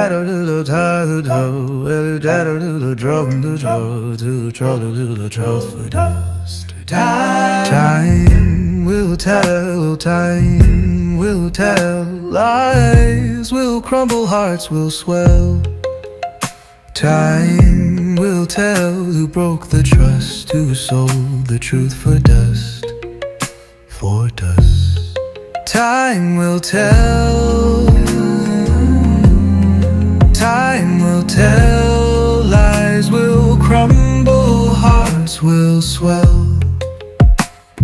tattle to the tattle to tattle to the drum to the trouble to the trouble for dust. Time will tell, time will tell. Lies will crumble, hearts will swell. Time will tell who broke the trust, who sold the truth for dust, for dust. Time will tell, time will tell. Lies will crumble, hearts will swell.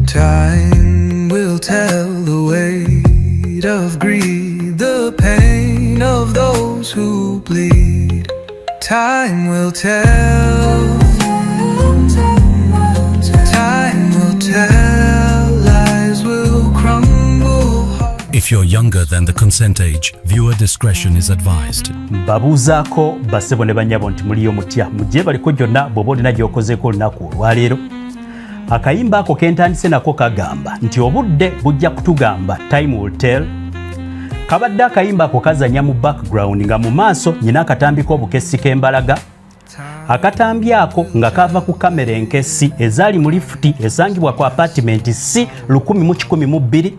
Time will tell the weight of greed, the pain of those who bleed. Time will tell, time will tell, lies will crumble. If you're younger than the consent age, viewer discretion is advised. Babuzaako basebo ne banyabo nti muliyo mutya mujje baliko gyonna bw'oba olina gy'okozeeko olunaku olwaleero. Akayimba ako kentandise nako kagamba nti obudde bujja kutugamba, time will tell. Kabadde akayimba ako kazanya mu background nga mu maaso nyina akatambiko obukessi k'embalaga. Akatambi ako nga kava ku kamera enkessi ezaali mu lifuti esangibwa ku apartment C 1112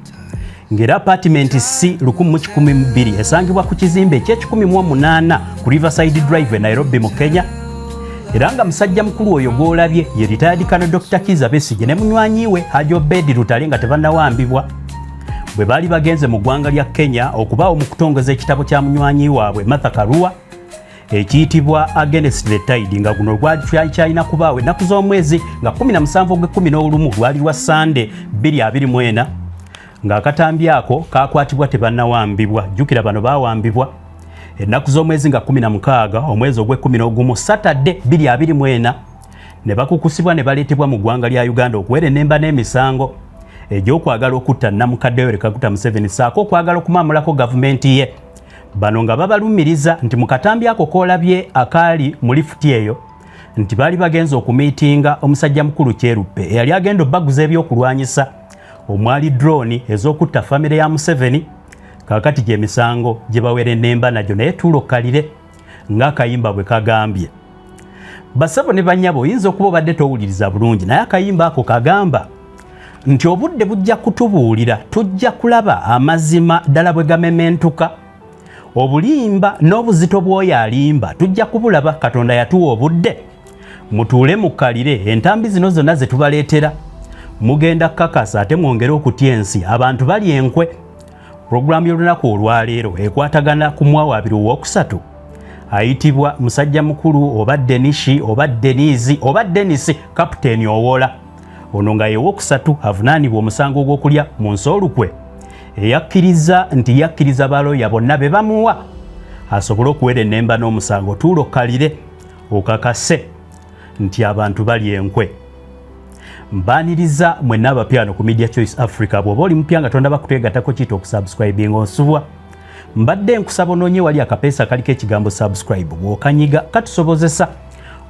ng'era apartment C 1112 esangibwa ku kizimbe eky'ekikumi8 ku Riverside Drive Nairobi mu Kenya. Era nga musajja mukulu oyo gw'olabye ye retired Colonel Dr. Kizza Besigye ne munywanyi we Hajji Obedi Lutale nga tebannawambibwa. Bwe baali bagenze mu ggwanga lya Kenya okubaawo mu kutongeza ekitabo kya munywanyi waabwe Martha Karua ekiyitibwa Against the Tide nga guno gwali kyalina kubaawo ennaku z'omwezi nga 17 Ogw'Ekumi lwali lwa Sunday 2024 ng'akatambi ako kakwatibwa tebannawambibwa. Jjukira bano baawambibwa ennaku z'omwezi nga 16 omwezi Ogw'Ekumi Saturday 2024 ne bakukusibwa ne baleetebwa mu ggwanga lya Uganda okuwera ennemba n'emisango egy'okwagala okutta Namukadde Yoweri Kaguta Museveni saako okwagala okumamulako gavumenti ye. Bano nga babalumiriza nti mu katambi ako koolabye akaali mu lifuti eyo nti baali bagenza okumiitinga omusajja mukulu Kyeruppe eyali agenda obbaguza ebyokulwanyisa omwali drone ez'okutta famire ya Museveni. Kakati gy'emisango gye bawera ennemba nagyo naye tulokalire ng'akayimba bwe kagambye. Basabo ne bannyabo oyinza okuba obadde towuliriza bulungi naye akayimba ako kagamba nti obudde bujja kutubuulira, tujja kulaba amazima ddala bwe gamementuka. Obulimba n'obuzito bw'oyo alimba tujja kubulaba. Katonda yatuwa obudde mutuule mukalire entambi zino zonna ze tubaleetera mugenda kukakasa ate mwongere okutya ensi. Abantu bali enkwe. Programu y'olunaku olwaleero ekwatagana ku Mwawaabiri Owokusatu ayitibwa musajja mukulu oba Denishi oba Denizi oba Denisi Kapiteeni Owola. Ono nga Owokusatu avunaanibwa omusango gw'okulya mu nsoolukwe eyakkiriza nti yakkiriza baloya bonna be bamuwa asobole okuwera ennemba n'omusango. Tuulokalire okakase nti abantu bali enkwe. Mbaniriza mwenna abapyano ku Media Choice Africa bw'oba oli mupya nga tondaba kuteegatako kiyita okusubscribinga onsubwa. Mbadde nkusaba onoonye wali akapeesa kaliko ekigambo subscribe bw'okanyiga katusobozesa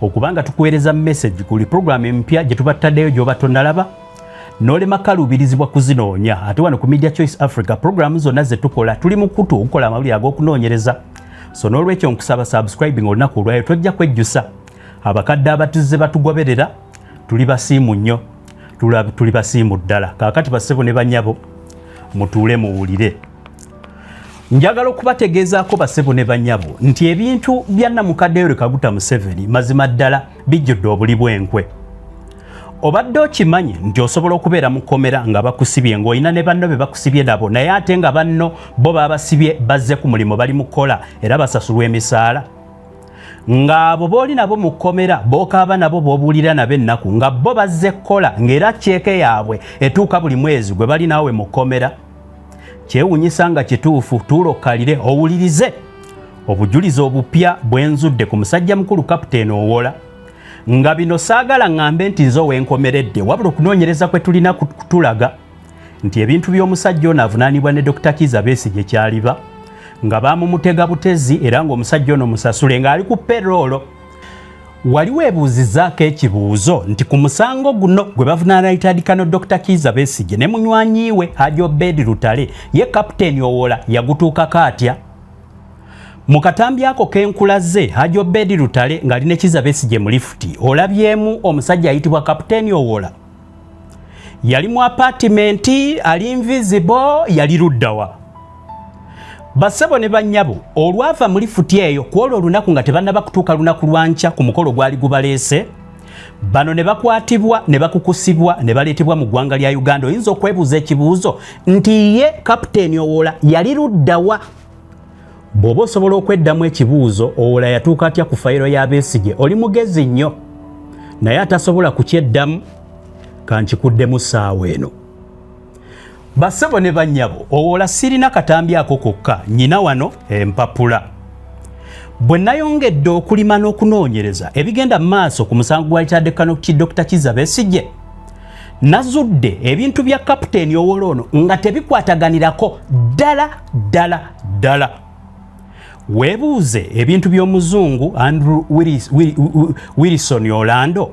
okubanga tukuweereza message kuli programu empya gye tuba tutaddeyo gy'oba tonnalaba n'olema kaluubirizibwa kuzinoonya. Ate wano ku Media Choice Africa programu zonna ze tukola tuli mu kutu okukola amawulire ag'okunoonyereza. So n'olwekyo nkusaba subscribing olunaku olwayo tojja kwejjusa. Abakadde abatuzze batugoberera tuli basiimu nnyo, tuli basiimu ddala. Kaakati basebo ne bannyabo mutuule muwulire. Njagala okubategeezaako basebo ne bannyabo nti ebintu bya Namukadde Yoweri Kaguta Museveni mazima ddala bijjudde obuli bw'enkwe. Obadde okimanyi nti osobola okubeera mu kkomera nga bakusibye ng'olina ne banno be bakusibye nabo naye ate nga banno bo babasibye bazze ku mulimu bali mu kkola era basasulwa emisaala. Ng'abo booli nabo mu kkomera bookaaba nabo b'obuulira nabo ennaku nga bo bazze kkola ng'era ceeke yaabwe etuuka buli mwezi gwe bali naawe mu kkomera. Kyewuunyisa nga kituufu tuulokalire owulirize obujulizi obupya bwenzudde ku musajja mukulu Kapiteeni Owola. Nga bino saagala ng'ambe nti nze ow'enkomeredde wabula okunoonyereza kwe tulina kutulaga nti ebintu by'omusajja ono avunaanibwa ne Dr. Kizza Besigye kyaliba nga baamumutega butezi era ng'omusajja ono musasule ng'ali ku payroll. Wali weebuuzizaako ekibuuzo nti ku musango guno gwe bavunaana retired Colonel Dr. Kizza Besigye ne munywanyi we Hajji Obedi Lutale ye Kapiteeni Owola yagutuukako atya? mu katambi ako kenkulaze Hajji Obed Lutale nga alina Kizza Besigye mu lifuti olabyemu omusajja ayitibwa Kapiteeni Owola yali mu apartment ali invisible yali luddawa Bassebo ne bannyabo olwava mu lifuti eyo kwolwo olunaku nga tebannaba kutuuka lunaku lwanca ku mukolo gwali gubaleese bano ne bakwatibwa ne bakukusibwa ne baleetebwa mu ggwanga lya Uganda oyinza okwebuuza ekibuuzo nti ye Kapiteeni Owola yali luddawa bw'oba osobola okweddamu ekibuuzo Owola yatuuka atya ku fayiro ya Besigye oli mugezi nnyo naye atasobola kukyeddamu kankikuddemu ssaawa eno Bassebo ne bannyabo Owola sirina katambi ako kokka nnyina wano empapula bwe nayongedde okulima n'okunoonyereza ebigenda mu maaso ku musango gwa Litaddekano Dr. Kizza Besigye nazudde ebintu bya Kapiteeni Owola ono nga tebikwataganirako ddala weebuuze ebintu by'omuzungu Andrew Wilson Orlando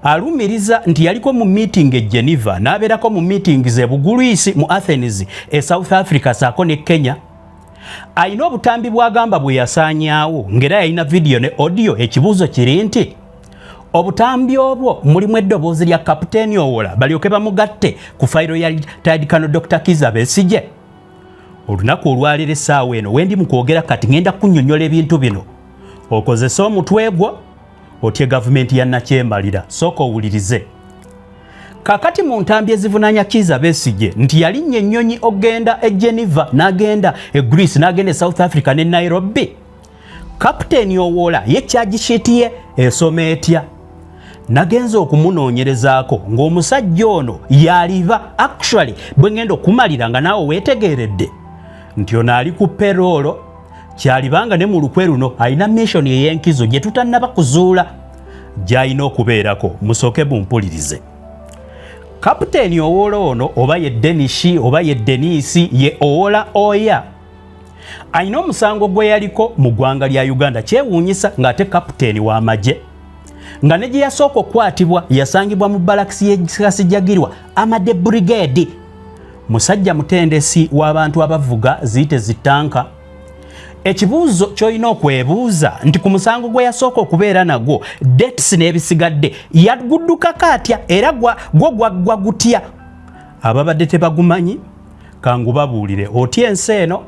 alumiriza nti yaliko mu meeting e Geneva n'abeerako mu meetings e Bugulisi mu Athens e South Africa saako ne Kenya ayina obutambi bwagamba bwe yasaanyaawo ng'era yalina video ne audio ekibuuzo kiri nti obutambi obwo mulimu eddoboozi lya Kapiteeni Owola balyoke bamugatte ku fayiro ya Litaddekano Dr. Kizza Besigye olunaku olwaleero essaawa eno wendi mu kwogera kati ngenda kunnyonnyola ebintu bino okozesa omutwe gwo otye gavumenti ya Nakyembalira sooka owulirize kakati mu ntambi ezivunaanya Kizza Besigye nti yalinnya ennyonyi ogenda e Geneva n'agenda e Greece n'agenda e South Africa ne Nairobi Kapiteeni Owola ye kyagishiti ye esoma etya nagenza okumunoonyerezaako ng'omusajja ono yaliba actually bwe ngenda okumalira nga naawe weetegeeredde nti ono ali ku peroolo kyalibanga ne mu lukwe luno alina mission ey'enkizo gye tutannaba kuzuula gy'alina okubeerako musooke bumpulirize Kapiteeni Owola ono oba ye Denishi oba ye Denisi ye Owola Oya alina omusango gwe yaliko mu ggwanga lya Uganda kyewuunyisa ng'ate kapiteeni w'amagye nga ne gye yasooka okukwatibwa yasangibwa mu balakisi y'ekasijjagirwa Amade Brigade musajja mutendesi w'abantu abavuga ziyite zitanka ekibuuzo ky'olina okwebuuza nti ku musango gwe yasooka okubeera nagwo dates n'ebisigadde yaguddukako atya era gwo gwaggwa gutya ababadde tebagumanyi kangubabuulire otya ensi eno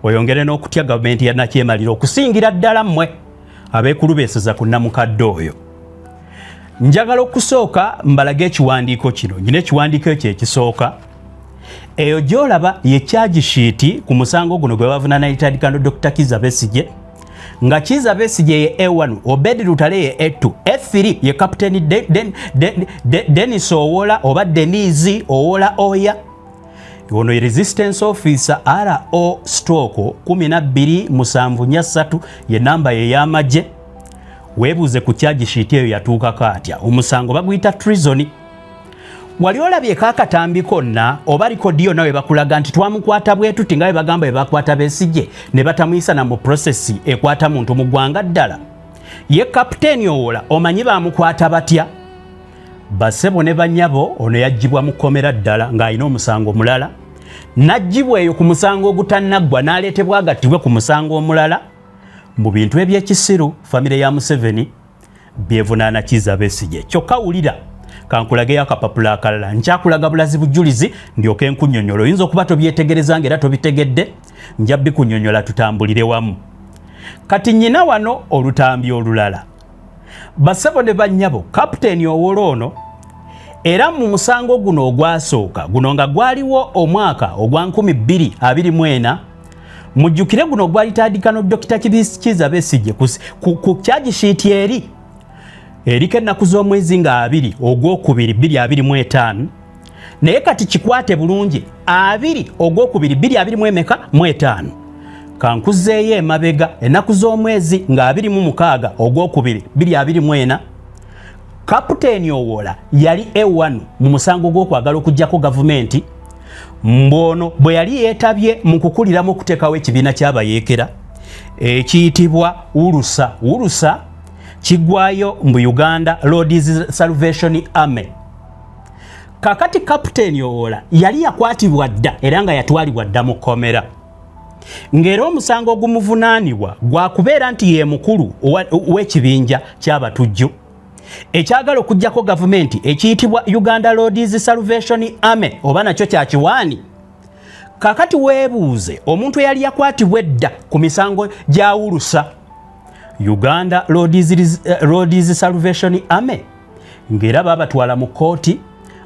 oyongere n'okutya gavumenti ya Nakyemalira okusingira ddala mmwe abeekulubeeseza ku nnamukadde oyo njagala okusooka mbalaga ekiwandiiko kino nyina ekiwandiiko ekyo ekisooka eyo gy'olaba ye charge sheet ku musango guno gwe bavunaana Litaddekano Dr. Kizza Besigye nga Kizza Besigye ye A1 Obed Lutale ye A2 F3 ye Kapiteeni Denis Owola oba Denise Owola Oya ono ye resistance officer RO stroke 1273 ye namba ye y'amagye weebuuze ku charge sheet eyo yatuukako atya omusango baguyita treason wali olabyeko akatambi konna oba likodi yonna we bakulaga nti twamukwata bwetuti nga we bagamba we bakwata Besigye ne batamuyisa na mu process ekwata muntu mu ggwanga ddala ye Kapiteeni Owola omanyi bamukwata batya Bassebo ne bannyabo ono yaggyibwa mu kkomera ddala ng'alina omusango mulala n'aggyibwa eyo ku musango ogutannaggwa n'aleetebwa agattibwe ku musango omulala mu bintu eby'ekisiru famire ya Museveni byevunaana Kizza Besigye kyokka wulira kankulageyo akapapula akalala nkyakulaga bulazi bujulizi ndyoke nkunnyonnyola oyinza okuba tobyetegereza ng'era tobitegedde nja bikunnyonnyola tutambulire wamu kati nnyina wano olutambi olulala Bassebo ne bannyabo Kapiteeni Owola ono era mu musango guno ogwasooka guno nga gwaliwo omwaka ogwa 2024 mujjukire guno gwali Litaddekano Dr. Kizza Besigye ku charge sheet eriko ennaku z'omwezi nga 2 ogwokubiri 2025 naye kati kikwate bulungi 2 ogwokubiri 2025 kankuzeeyo emabega ennaku z'omwezi nga 26 ogwokubiri 2024 Kapiteeni Owola yali A1 mu musango gw'okwagala okuggyako gavumenti mbono bwe yali yeetabye mu kukuliramu okuteekawo ekibiina ky'abayeekera ekiyitibwa Urusa kiggwayo mu Uganda Lord's Salvation Army kakati Kapiteeni Owola yali yakwatibwa dda era nga yatwalibwa dda mu kkomera ng'era omusango ogumuvunaanibwa gwa kubeera nti ye mukulu w'ekibinja ky'abatujju ekyagala okuggyako gavumenti ekiyitibwa Uganda Lords Salvation Army oba nakyo kya kiwaani. Kakati weebuuze omuntu eyali yakwatibwa edda ku misango gya Urusa Uganda Lords Salvation Army ng'era babatwala mu kooti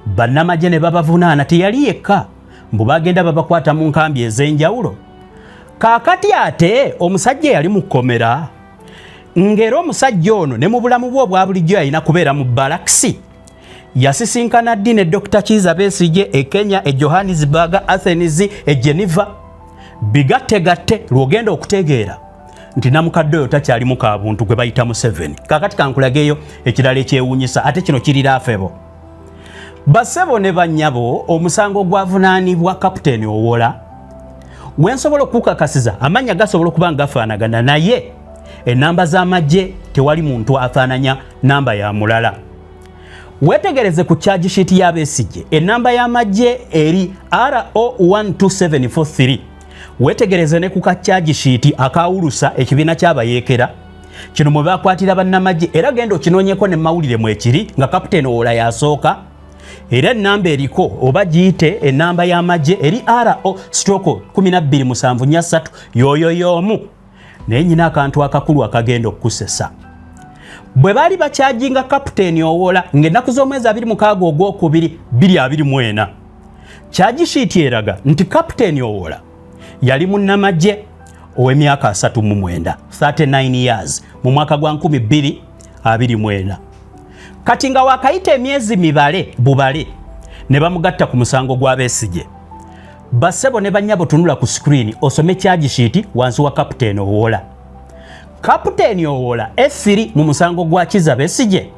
bannamagye ne babavunaana teyali yekka mbu bagenda babakwata mu nkambi ez'enjawulo. Kakati ate omusajja yali mu kkomera ng'era omusajja ono ne mu bulamu bwe obwa bulijjo yalina kubeera mu balakisi. Yasisinkana ddi ne Dr. Kizza Besigye e Kenya, e Johannesburg, Athens, e Geneva. Bigatte lwogenda okutegeera nti namukadde oyo takyalimu ka buntu gwe bayita Museveni. Kakati kankulageyo ekirala ekyewuunyisa ate kino kirira afebo. Bassebo ne bannyabo omusango gwavunaanibwa Kapiteeni Owola wensobola okukakasiza amanya gasobola okuba ngafaanagana naye enamba z'amagye tewali muntu afaananya namba ya mulala. Wetegereze ku charge sheet ya Besigye enamba y'amagye eri RO12743. Wetegereze ne ku ka charge sheet akawulusa ekibiina ky'abayeekera kino mwe bakwatira bannamagye era genda okinoonyeko ne mawulire mu ekiri nga Kapiteeni Owola yasooka era enamba eriko oba giyite enamba y'amagye eri RO/1273 yoyo y'omu naye nyina akantu akakulu akagenda okukusesa. Bwe baali bakyajinga Kapiteeni Owola ng'ennaku z'omwezi 26 ogwokubiri 2024 charge sheet eraga nti Kapiteeni Owola yali munnamagye ow'emyaka 39 39 years mu mwaka gwa 2024. Kati nga wakayita emyezi mibale bubale ne bamugatta ku musango gwa Besigye. Bassebo ne bannyabo tunula ku screen osome charge sheet wansi wa Kapiteeni Owola. Kapiteeni Owola F3 mu musango gwa Kizza Besigye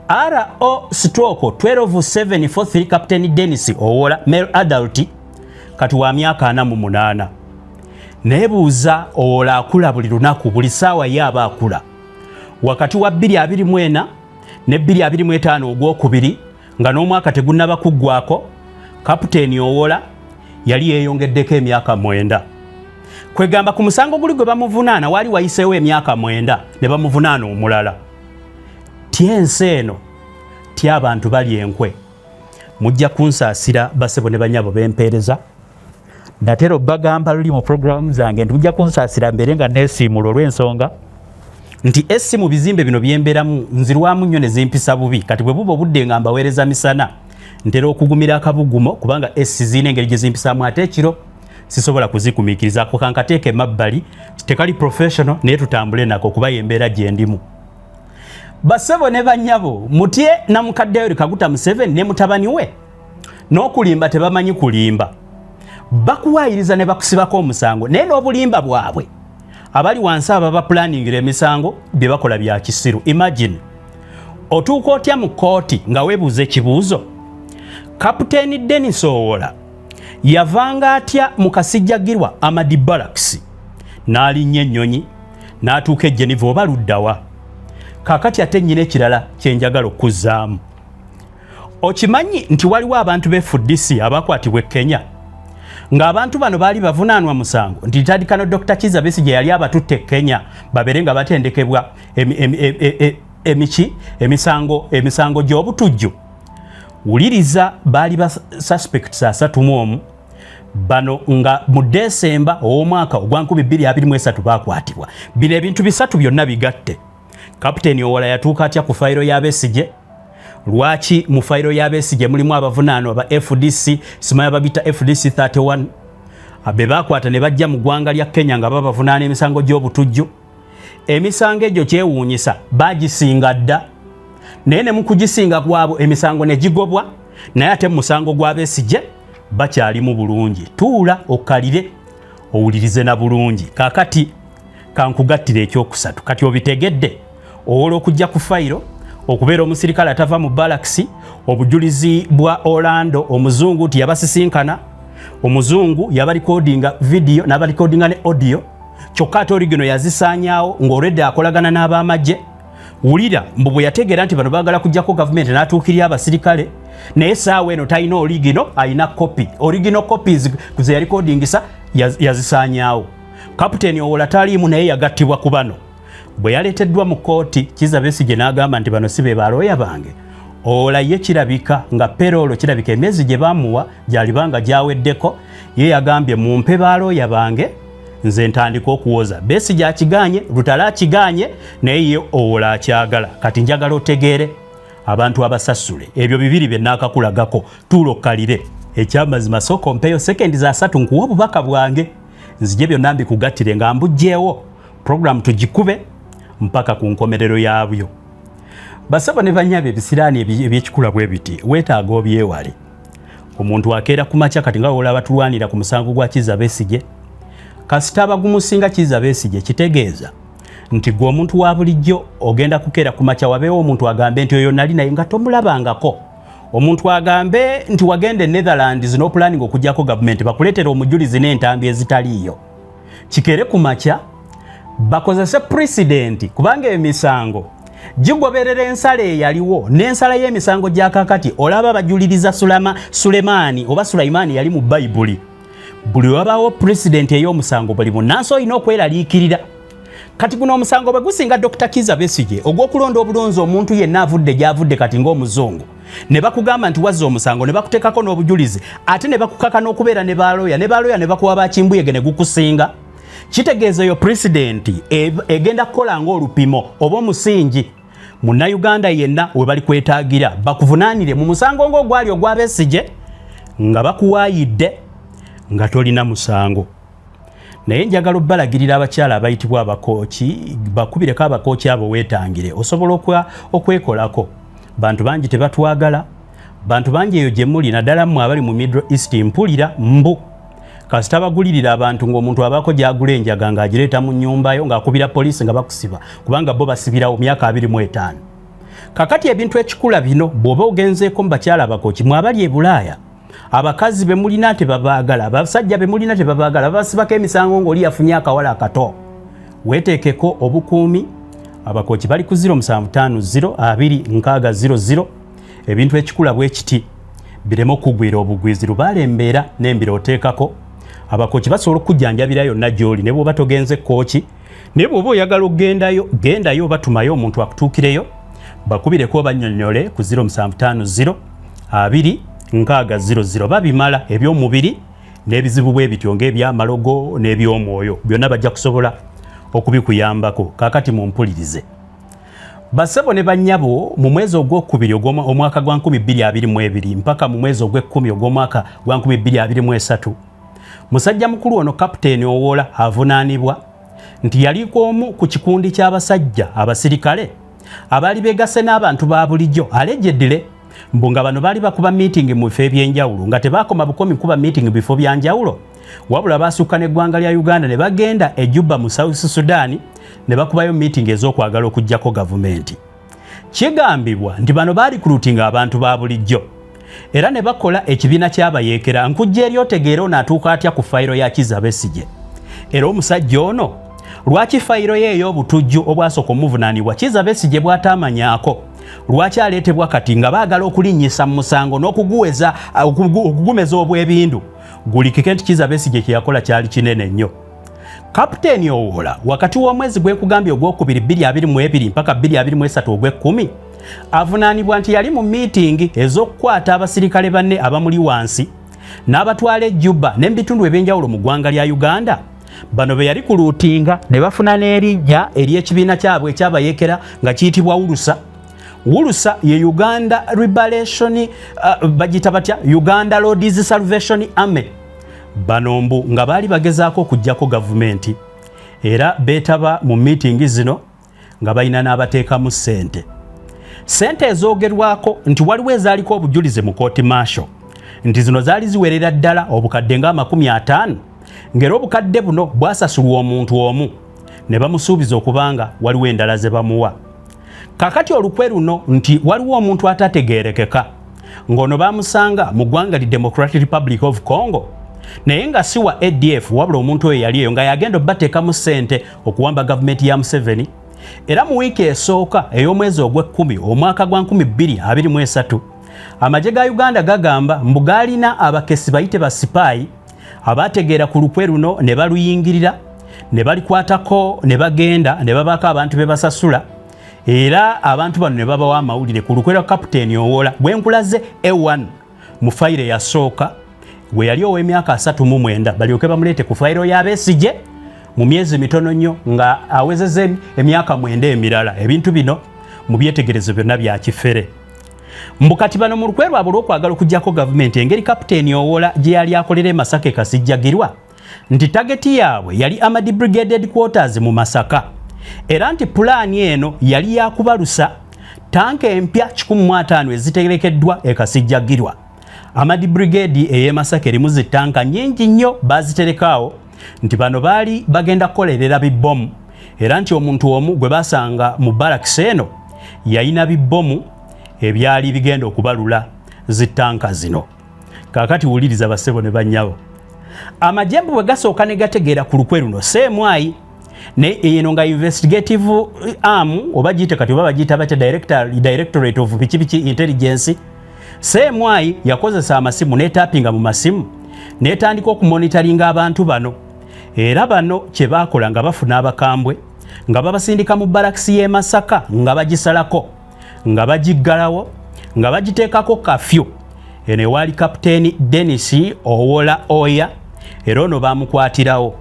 RO/12743 Kapiteeni Dennis Owola male adult kati wa myaka 48. Neebuuza Owola akula buli lunaku buli ssaawa ye aba akula. Wakati wa 2024 ne 2025 ogwokubiri nga n'omwaka tegunnaba kuggwako Kapiteeni Owola yali yeeyongeddeko emyaka 9. Kwegamba ku musango guli gwe bamuvunaana wali wayiseewo emyaka 9 ne bamuvunaana omulala. Tyensi eno ti abantu bali enkwe. Mujja kunsaasira Bassebo ne bannyabo b'empeereza. Ndatera bagamba luli mu programu zange ntujja kunsaasira mbere nga neesiimula olw'ensonga nti essimu bizimbe bino byembeeramu nzirwamu nnyo ne zimpisa bubi kati bwe buba obudde nga mbaweereza misana ntera okugumira akabugumo kubanga essi ziina engeri gye zimpisaamu ate ekiro sisobola kuzikumiikiriza ako kankateeka emabbali tekali professional naye tutambule nako kuba yembeera gye ndimu. Bassebo ne bannyabo mutye namukadde Yoweri Kaguta Museveni ne mutabani we n'okulimba tebamanyi kulimba bakuwaayiriza ne bakusibako omusango naye n'obulimba bwabwe abali wansi ababa planningira emisango bye bakola bya kisiru. Imagine otuuka otya mu kooti nga weebuuza ekibuuzo. Kapiteeni Dennis Owola yavanga atya mu kasijjagirwa Amadi Barracks n'alinnya ennyonyi n'atuuka e Geneva oba luddawa. Kakati ate nnyina ekirala kyenjagala okuzzaamu. Okimanyi nti waliwo abantu b'FDC abakwatibwa e Kenya ng'abantu bano baali bavunaanwa musango nti litandikano Dr. Kizza Besigye yali abatutte e Kenya babeere nga batendekebwa emisango gy'obutujju. Wuliriza baali ba suspects 31 bano nga mu Desemba ow'omwaka ogwa 2023 bakwatibwa. Bino ebintu bisatu byonna bigatte. Kapiteeni Owola yatuuka atya ku fayiro ya Besigye? Lwaki mu fayiro ya Besigye mulimu abavunaanwa ba FDC simaya babita FDC 31 abe bakwata ne bajja mu ggwanga lya Kenya nga babavunaana emisango gy'obutujju? Emisango egyo kyewuunyisa bagisinga dda naye ne mu kugisinga kwabo emisango ne gigobwa naye ate mu musango gwa Besigye bakyalimu bulungi. Tuula okkalire owulirize na bulungi. Kakati kankugattira ekyokusatu kati obitegedde. Owola okujja ku fayiro okubeera omusirikale atava mu Barracks obujulizi bwa Orlando omuzungu tiyabasisinkana omuzungu yabalikodinga video n'abalikodinga ne audio kyokka ate origino yazisaanyaawo ng'olwedde akolagana n'abamagye. Wulira mbu bwe yategeera nti bano baagala kujjako gavumenti n'atuukirira abasirikale naye saawa eno talina origino ayina copy. Origino copies ze yalikodingisa yazisaanyaawo. Kapiteeni Owola taliimu naye yagattibwa ku bano. Bwe yaleeteddwa mu kkooti, Kizza Besigye n'agamba nti bano si be balooya bange. Owola ye kirabika nga peroolo kirabika emyezi gye bamuwa gyalibanga gyaweddeko, ye yagambye mumpe balooya bange nze ntandika okuwoza. Besigye akigaanye, Lutalo akigaanye, naye ye Owola akyagala. Kati njagala otegeere abantu abasasule ebyo bibiri bye naakakulagako tuulo kalire. Ekyamazima sooka ompeeyo sekendi za 3 nkuwa obubaka bwange nzije byonna mbikugattire nga mbugjeewo program tugikube mpaka ku nkomerero yaabyo. Basaba ne banyabye ebisiraani ebyekikula bwe biti weetaaga obyewale. Omuntu akeera ku makya kati nga olaba tulwanira ku musango gwa Kizza Besigye. Kasita abagumusinga Kizza Besigye kitegeeza nti gwe omuntu wa bulijjo ogenda kukeera ku makya wabeewo omuntu agambe nti oyo nali naye nga tomulabangako. Omuntu agambe nti wagenda Netherlands no planning okujjako government bakuleetera omujulizi n'entambi ezitaliiyo. Kikeere ku makya bakozese president kubanga emisango gigoberera ensala eyaliwo n'ensala y'emisango gya kakati olaba bajuliriza Sulemaani oba Sulaimaani yali mu Bayibuli. Buli wabaawo president ey'omusango buli munnansi olina okweraliikirira. Kati guno omusango bwe gusinga Dr. Kizza Besigye ogw'okulonda obulunzi omuntu yenna avudde gy'avudde kati ng'omuzungu ne bakugamba nti wazza omusango ne bakuteekako n'obujulizi ate ne bakukaka n'okubeera ne balooya ne bakuwa bakimbuyege ne gukusinga. Kitegeeza eyo president egenda kukola ng'olupimo oba omusingi Munnayuganda yenna we bali kwetaagira bakuvunaanire mu musango ng'ogwali ogwa Besigye nga bakuwaayidde nga tolina musango. Naye njagala obbalagirira abakyala abayitibwa abakooki bakubireko abakooki abo weetangire osobola okwekolako. Bantu bangi tebatwagala, bantu bangi eyo gye muli naddala mmwe abali mu Middle East mpulira mbu kasita bagulirira abantu ng'omuntu abaako gy'agula enjaga ng'agireeta mu nnyumbayo ng'akubira poliisi nga bakusiba kubanga bo basibirawo myaka 25. Kakati ebintu ekikula bino bw'oba ogenzeeko mu bakyala abakooki mwabali e Bulaaya abakazi be mulina tebabaagala, abasajja be mulina tebabaagala, babasibako emisango ng'oli yafunye akawala akato. Weeteekeko obukuumi. Abakooki bali ku 0750 ebintu ekikula bwe kiti bireme okugwira obugwizi lubaale embeera n'embira oteekako. Abakooki basobola okujjanjabira yonna gy'oli ne bw'oba togenze kooki naye bw'oba oyagala okgendayo gendayo oba tumayo omuntu akutuukireyo bakubireko bannyonnyole ku 0750 20 babimala eby'omubiri n'ebizibu bwe bityo ng'ebyamalogo n'eby'omwoyo byonna bajja kusobola okubikuyambako. Kaakati mumpulirize basebo ne bannyabo mu mwezi ogwokubiri omwaka gwa 2022 mpaka mu mwezi ogw'ekkumi ogw'omwaka gwa 2023 musajja mukulu ono Kapiteeni Owola avunaanibwa nti yaliko omu ku kikundi ky'abasajja abasirikale abaali beegase n'abantu ba bulijjo allegedly mbu nga bano baali bakuba meeting mu bifo eby'enjawulo nga tebaakoma bukomi kuba meeting mu bifo bya njawulo wabula baasukka n'eggwanga lya Uganda ne bagenda e Juba mu South Sudan ne bakubayo meeting ez'okwagala okujjako gavumenti. Kigambibwa nti bano baali kulutinga abantu ba bulijjo era ne bakola ekibiina ky'abayeekera nkujja eri otegeera ono atuuka atya ku fayiro ya Kizza Besigye. Era omusajja ono lwaki fayiro ye ey'obutujju obwasooka omuvunaanibwa Kizza Besigye bw'ataamanyaako lwaki aleetebwa kati nga baagala okulinnyisa mu musango n'okuguweza okugumeza obwebindu gulikike nti Kizza Besigye kye yakola kyali kinene nnyo. Kapiteeni Owola wakati w'omwezi gwekugambye ogwokubiri 2022 mpaka 2023 ogw'ekkumi avunaanibwa nti yali mu meeting ez'okukwata abasirikale banne abamuli wansi n'abatwala e Juba n'ebitundu ebyenjawulo mu ggwanga lya Uganda. Bano be yali ku luutinga ne bafuna n'erinnya ery'ekibiina kyabwe ekyabayeekera nga kiyitibwa Ulusa. Ulusa ye Uganda Liberation bagita batya Uganda Lords Salvation Army. Bano mbu nga baali bagezaako okujjako gavumenti era beetaba mu meeting zino nga balina n'abateekamu ssente. Ssente ezoogerwako nti waliwo ezaaliko obujulizi mu kooti marshal nti zino zaali ziwerera ddala obukadde nga 50 ng'era obukadde buno bwasasulwa omuntu omu ne bamusuubiza okubanga waliwo endala ze bamuwa. Kakati olukwe luno nti waliwo omuntu atategeerekeka ng'ono bamusanga mu ggwanga li Democratic Republic of Congo naye nga si wa ADF wabula omuntu oyo yali eyo nga yagenda bateekamu ssente okuwamba gavumenti ya Museveni. Era mu wiiki esooka ey'omwezi ogw'ekkumi omwaka gwa 2023 amagye ga Uganda gagamba mbu gaalina abakesi bayite ba sipaayi abategeera ku lukwe luno ne baluyingirira ne balikwatako ne bagenda ne babaako abantu be basasula era abantu bano ne babawa amawulire ku lukwe lwa Kapiteeni Owola bwenkulaze E1 mu fayiro yasooka we yali ow'emyaka 39 balyoke bamuleete ku fayiro ya Besigye mu myezi mitono nnyo nga awezeze emyaka 9 emirala. Ebintu bino mu byetegerezo byonna bya kifere. Mbukati bano mu lukwe lwabwe olw'okwagala okugyako gavumenti engeri Kapiteeni Owola gye yali akolera e Masaka Kasijjagirwa nti tageti yaabwe yali Amadi Brigade Headquarters mu Masaka era nti pulaani eno yali yakubalusa tanka empya 15 ezitegerekeddwa e Kasijjagirwa. Amadi Brigade eye Masaka erimu zitanka nnyingi nnyo baziterekaawo nti bano baali bagenda kukolerera bibbomu era nti omuntu omu gwe basanga mu barracks eno yalina bibbomu ebyali bigenda okubalula zitanka zino. Kakati wuliriza bassebo ne bannyabo. Amajembu bwe gasooka ne gategeera ku lukwe luno Ssemwai ne eno nga investigative arm oba giyite kati oba bagiyita batya Directorate of Biki Intelligence. Ssemwai yakozesa amasimu n'etappinga mu masimu n'etandika okumonitoringa abantu bano era bano kye baakola nga bafuna abakambwe nga babasindika mu barracks y'e Masaka nga bagisalako nga bagiggalawo nga bagiteekako kafyu. Eno ewaali Kapiteeni Dennis Owola Oya era ono bamukwatirawo.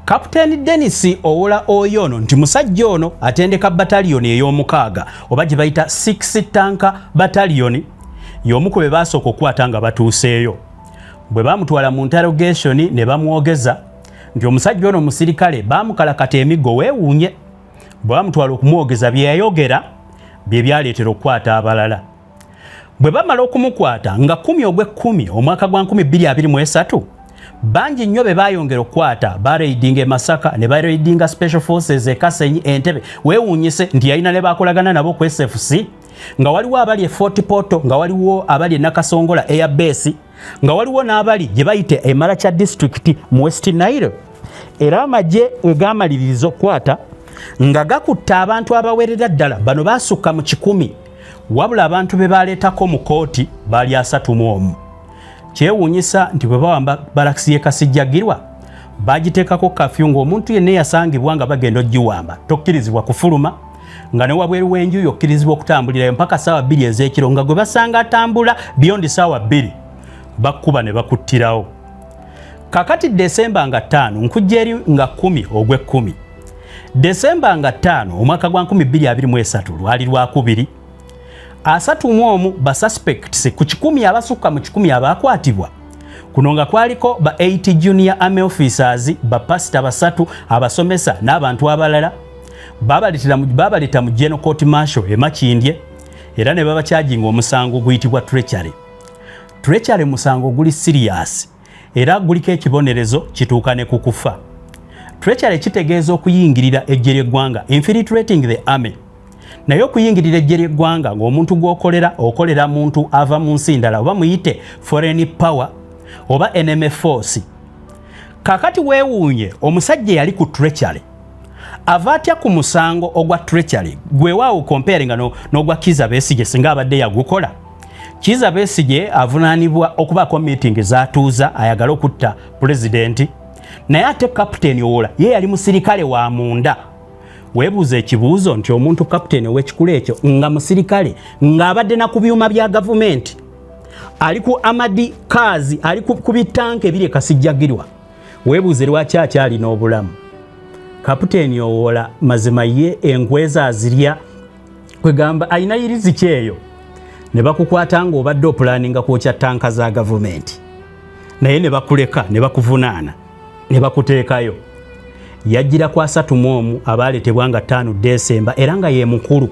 Kapiteeni Dennis Owola Oya ono nti musajja ono atendeka bataliyoni ey'omukaaga oba gye bayita 6 tanka bataliyoni y'omu ku be baasooka okukwata nga batuuseeyo. Bwe baamutwala mu interrogation ne bamwogeza nti omusajja ono musirikale baamukalakata emiggo weewuunye. Bwe baamutwala okumwogeza bye yayogera bye byaleetera okukwata abalala. Bwe bamala okumukwata nga 10/10 omwaka gwa 2023 bangi nnyo be baayongera okukwata baraidinga e Masaka ne baraidinga Special Forces e Kasenyi Entebbe weewuunyise nti yalina ne baakolagana nabo ku SFC nga waliwo abali e Fort Portal nga waliwo abali e Nakasongola Air Base nga waliwo n'abali gye bayite e Maracha District mu West Nile. Era amagye we gaamaliririza okukwata nga gakutta abantu abawerera ddala bano baasukka mu 100 wabula abantu be baaleetako mu kooti baali 31. Kyewuunyisa nti bwe bawamba barracks y'e Kasijjagirwa bagiteekako kafyu ng'omuntu yenna yasangibwa nga bagenda ogiwamba tokkirizibwa kufuluma nga ne wabweru w'enju yokkirizibwa okutambulirayo mpaka ssaawa 2 ez'ekiro nga gwe basanga atambula beyond ssaawa 2 bakkuba ne bakuttirawo. Kakati Desemba nga 5 nkujja eri nga 10 ogw'e10 Desemba nga 5 omwaka gwa 2023 lwali lwakubiri 31 ba suspects ku 10 abasukka mu 10 abakwatibwa. Kuno nga kwaliko ba 8 junior army officers, ba pastor basatu, abasomesa n'abantu abalala babaleta mu General Court Martial e Makindye era ne babacharginga omusango guyitibwa treachery. Treachery musango guli serious era guliko ekibonerezo kituuka ne kukufa. Treachery kitegeeza okuyingirira eggye ly'eggwanga, infiltrating the army. Naye okuyingirira eggye ly'eggwanga ng'omuntu okolera muntu ava mu nsi ndala oba muyite foreign power oba enemy force. Kakati weewuunye omusajja yali ku treachery ava atya ku musango ogwa treachery gwe waawo comparing n'ogwa Kizza Besigye singa abadde yagukola. Kizza Besigye avunaanibwa okubaako meeting zaatuuza ayagala okutta president naye ate Kapiteeni Owola ye yali musirikale wa munda. Weebuuza ekibuuzo nti omuntu kapiteeni ow'ekikulu ekyo nga musirikale ng'abadde na ku byuma bya gavumenti ali ku Amadi Kazi ali ku bitanka ebiri e Kasijjagirwa weebuuze lwaki akyali n'obulamu. Kapiteeni Owola mazima ye enkweza azirya kwegamba alina irizi kyeyo ne bakukwata ng'obadde opulaninga kwokya tanka za gavumenti naye ne bakuleka ne bakuvunaana ne bakuteekayo. Yajjira kwa 31 abaletebwa nga 5 Desemba era nga ye mukulu.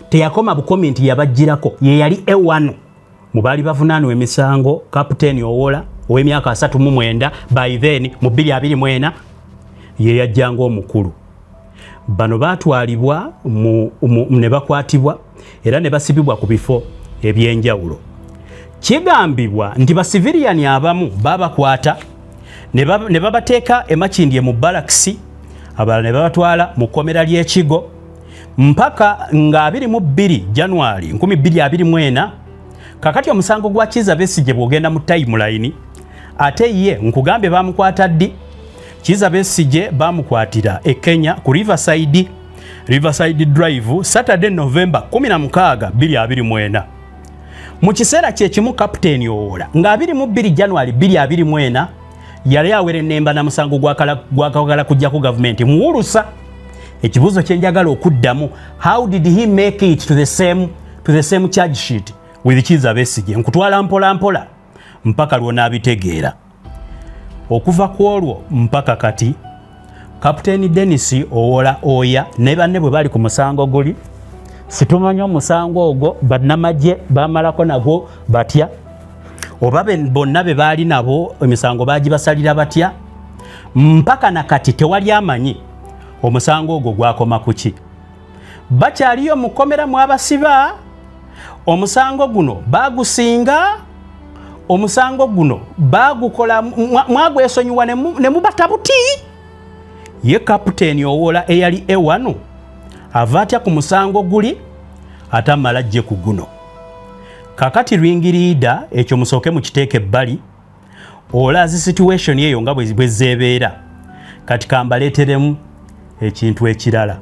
Teyakoma bukomi nti yabajjirako ye yali E1 mu baali bavunaanwa emisango. Kapiteeni Owola ow'emyaka 39 by then mu 2024 ye yajjanga omukulu. Bano baatwalibwa ne bakwatibwa era ne basibibwa ku bifo ebyenjawulo. Kigambibwa nti ba civilian abamu babakwata ne babateeka e Makindye mu barracks abalala ne babatwala mu kkomera ly'Ekigo mpaka nga 22 January 2024. Kakati omusango gwa Kizza Besigye bw'ogenda mu timeline ate ye nkugambe bamukwata ddi Kizza Besigye bamukwatira e Kenya ku Riverside Drive Saturday November 16 2024 mu kiseera kye kimu Kapiteeni Owola nga 22 January 2024 yali awere nemba na musango gwakagala kujja ku government muwulusa ekibuzo kye njagala okuddamu how did he make it to the same charge sheet with Kizza Besigye nkutwala mpola mpaka lwona abitegeera okuva ku olwo mpaka kati Kapiteeni Dennis Owola Oya ne banne bwe bali ku musango guli situmanya omusango ogwo bannamagye bamalako nagwo batya oba bonna be baali nabo emisango bagibasalira batya mpaka nakati tewali amanyi omusango ogwo gwakoma kuki bakyaliyo mukomera mu abasiba omusango guno bagusinga omusango guno bagukola mwagwesonyiwa ne mubatabuti ye Kapiteeni Owola eyali ewano ava atya ku musango guli atamala ajje ku guno kakati ringirida ekyo musooke mu kiteeke ebbali olazi situation eyo nga bwe zeebeera kati kambaleeteremu ekintu ekirala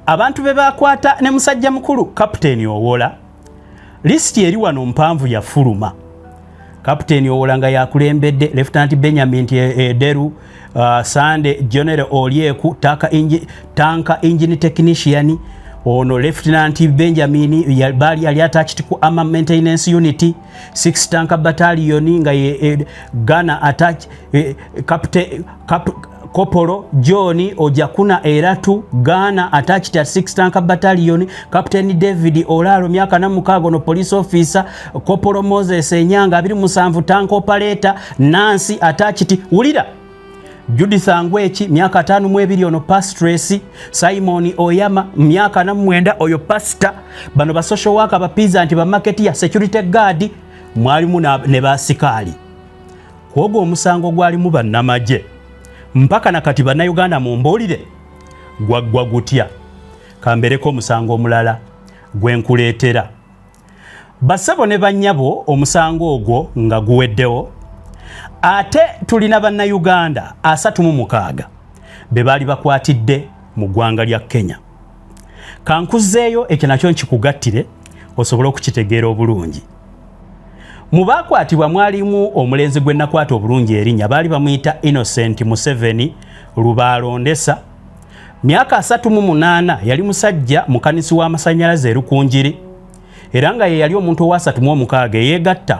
abantu be bakwata ne musajja mukulu Kapiteeni Owola lisiti eri wano mpanvu ya fuluma Kapiteeni Owola nga yakulembedde Lieutenant Benjamin Deru Sande General Olyeku tanka engine technician ono Lieutenant Benjamin bali yali attached ku armor maintenance unit 6 tanka battalion nga Ghana attach Captain Kopolo John Ojakuna eratu Ghana attached at 6 tanka battalion Captain David Olalo myaka na mukago no police officer Kopolo Moses Enyanga 27 tank operator Nancy attached ulira Judith Angwechi myaka 5 ono pastress Simon Oyama myaka na 9 oyo pastor bano ba social worker ba peasant ba market ya security guard mwalimu ne basikali kwogo omusango gwali mu bannamagye mpaka nakati bannayuganda mu mbolire gwaggwa gutya kambereko omusango omulala gwenkuleetera basabo ne bannyabo omusango ogwo nga guweddewo ate tulina bannayuganda 36 be baali bakwatidde mu ggwanga lya Kenya kankuzeeyo ekyo nakyo nkikugattire osobole okukitegeera obulungi mu bakwatibwa mwalimu omulenzi gwe nakwata obulungi erinnya baali bamuyita Innocent Museveni Lubalondesa myaka 38 yali musajja mukanisi w'amasannyalaze Rukunjiri era nga ye yali omuntu owa 36 yeegatta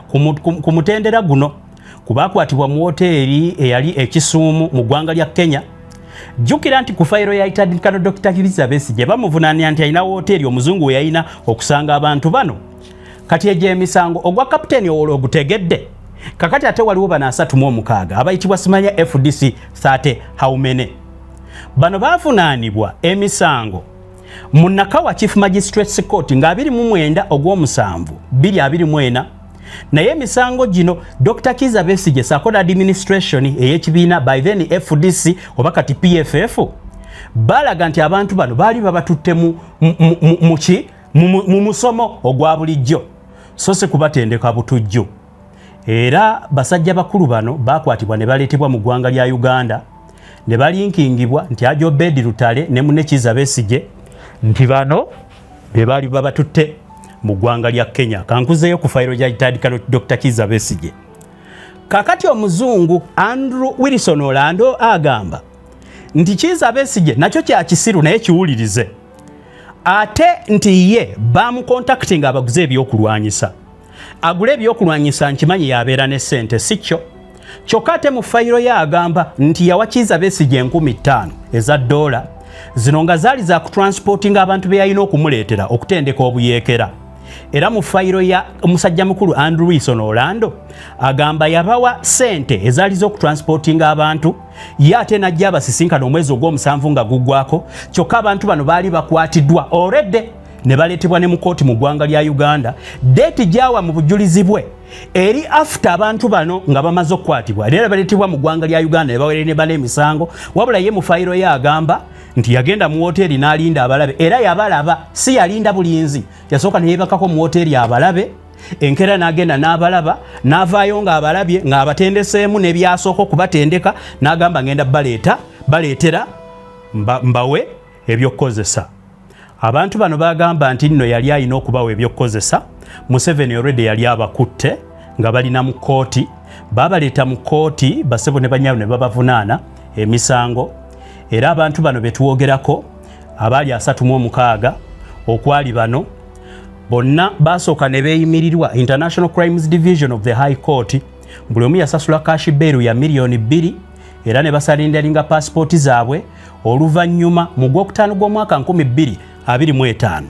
ku mutendera guno kubakwatibwa mu hoteli eyali ekisuumu mu ggwanga lya Kenya jjukira nti ku fayiro ya Itadikano Dr. Kizza Besigye bamuvunaanya nti alina hoteli omuzungu we yalina okusanga abantu bano kati eje emisango ogwa Kapiteeni Owola ogutegedde kakati ate waliwo bana 36 abayitibwa simanya FDC 30 haumene bano bavunaanibwa emisango mu Nakawa Chief Magistrates Court nga 29 ogw'omusanvu 2024 naye emisango gino Dr. Kizza Besigye Sakola Administration ey'ekibiina by then FDC oba kati PFF balaga nti abantu bano baali babatutte mu musomo ogwa bulijjo so se kubatendeka butujjo era basajja bakulu bano bakwatibwa ne baleetebwa mu ggwanga lya Uganda ne balinkingibwa nti Ajo Bedi Lutale ne munne Kizza Besigye nti bano be baali babatutte mu ggwanga lya Kenya kankuzeeyo ku fayiro ya Itadikano Dr. Kizza Besigye kakati omuzungu Andrew Wilson Orlando agamba nti Kizza Besigye nakyo kya kisiru naye kiwulirize ate nti ye bamucontacting abaguze ebyokulwanyisa agule ebyokulwanyisa nkimanyi yabeera ne ssente sikyo kyokka ate mu fayiro ye agamba nti yawa Kizza Besigye 50,000 eza $, zino nga zaali za kutransportinga abantu be yalina okumuleetera okutendeka obuyeekera era mu fayiro ya omusajja mukulu Andrew Wilson Orlando agamba yabawa ssente ezaali z'okutransportinga abantu ye ate najja abasisinkana omwezi ogw'omusanvu nga guggwako kyokka abantu bano baali bakwatiddwa already ne baleetebwa ne mu kooti mu ggwanga lya Uganda deeti gyawa mu bujulizi bwe eri after abantu bano nga bamaze okukwatibwa era baleetebwa mu ggwanga lya Uganda ne bawere ne bana emisango wabula ye mu fayiro ye agamba nti yagenda mu hoteli n'alinda abalabe era yabalaba si yalinda bulinzi yasooka ne yeebakako mu hoteli abalabe enkera n'agenda n'abalaba n'avaayo ng'abalabye ng'abatendeseemu n'ebyasooka okubatendeka n'agamba ngenda baleetera mbawe ebyokukozesa. Abantu bano bagamba nti nno yali alina okubawa ebyokukozesa. Museveni already yali abakutte nga balina mu kkooti, babaleeta mu kkooti Bassebo ne Banyabo ne babavunaana emisango. Era abantu bano betuwogerako abaali 36 okwali bano bonna basooka ne beeyimirirwa International Crimes Division of the High Court. Buli omu yasasula cash bail ya $2,000,000 era ne basalindalinga passport zaabwe oluvannyuma mu Gwokutaano gw'omwaka 2025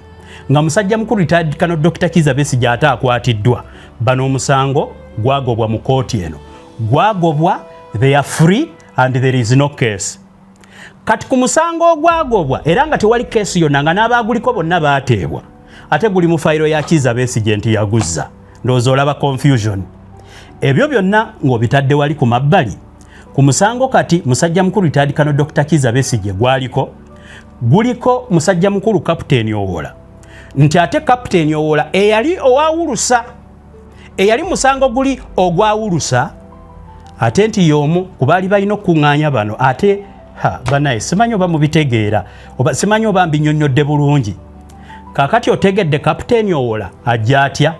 nga musajja mukulu retired Colonel Dr. Kizza Besigye ate akwatiddwa. Bano omusango gwagobwa mu kkooti eno, gwagobwa, they are free and there is no case. Kati ku musango ogwagobwa era nga tewali case yonna nga n'abaaguliko bonna baateebwa, ate guli mu fayiro ya Kizza Besigye nti yaguzza. Ndowooza olaba confusion. Ebyo byonna ng'obitadde wali ku mabbali. Ku musango kati musajja mukulu retired Colonel Dr. Kizza Besigye guliko musajja mukulu Kapiteeni Owola. Nti ate Kapiteeni Owola eyali owawulusa, eyali musango guli ogwawulusa, ate nti y'omu ku baali balina okuŋŋaanya bano. Ate banaye simanyi oba mubitegeera oba simanyi oba mbinnyonnyodde bulungi. Kaakati otegedde Kapiteeni Owola ajja atya?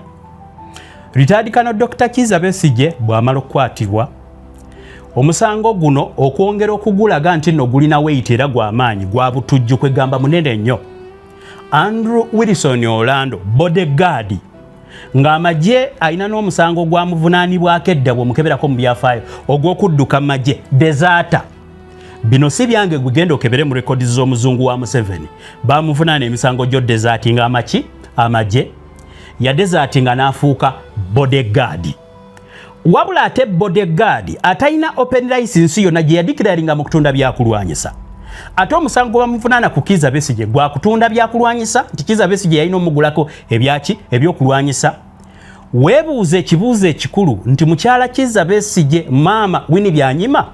Retired Colonel Dr. Kizza Besigye bw'amala okukwatirwa, omusango guno okwongera okugulaga nti nno gulina weight era gw'amaanyi, gwa butujju kwegamba munene nnyo. Andrew Wilson Orlando bodyguard ng'amagye alina n'omusango gwamuvunaanibwako edda bw'omukeberako mu byafaayo ogw'okudduka mu magye deserter. Bino si byange gugenda okebere mu rekodi z'omuzungu wa Museveni. Bamuvunaana emisango gyo desert nga amagye ya desert nga n'afuuka bodyguard. Wabula ate bodyguard atalina open license yonna gye yadikiraringa mu kutunda byakulwanyisa. Ate omusango bamuvunaana ku Kizza Besigye gwa kutunda byakulwanyisa, nti Kizza Besigye yalina omugulako ebyokulwanyisa. Weebuuze ekibuuzo ekikulu nti mukyala Kizza Besigye maama Winnie Byanyima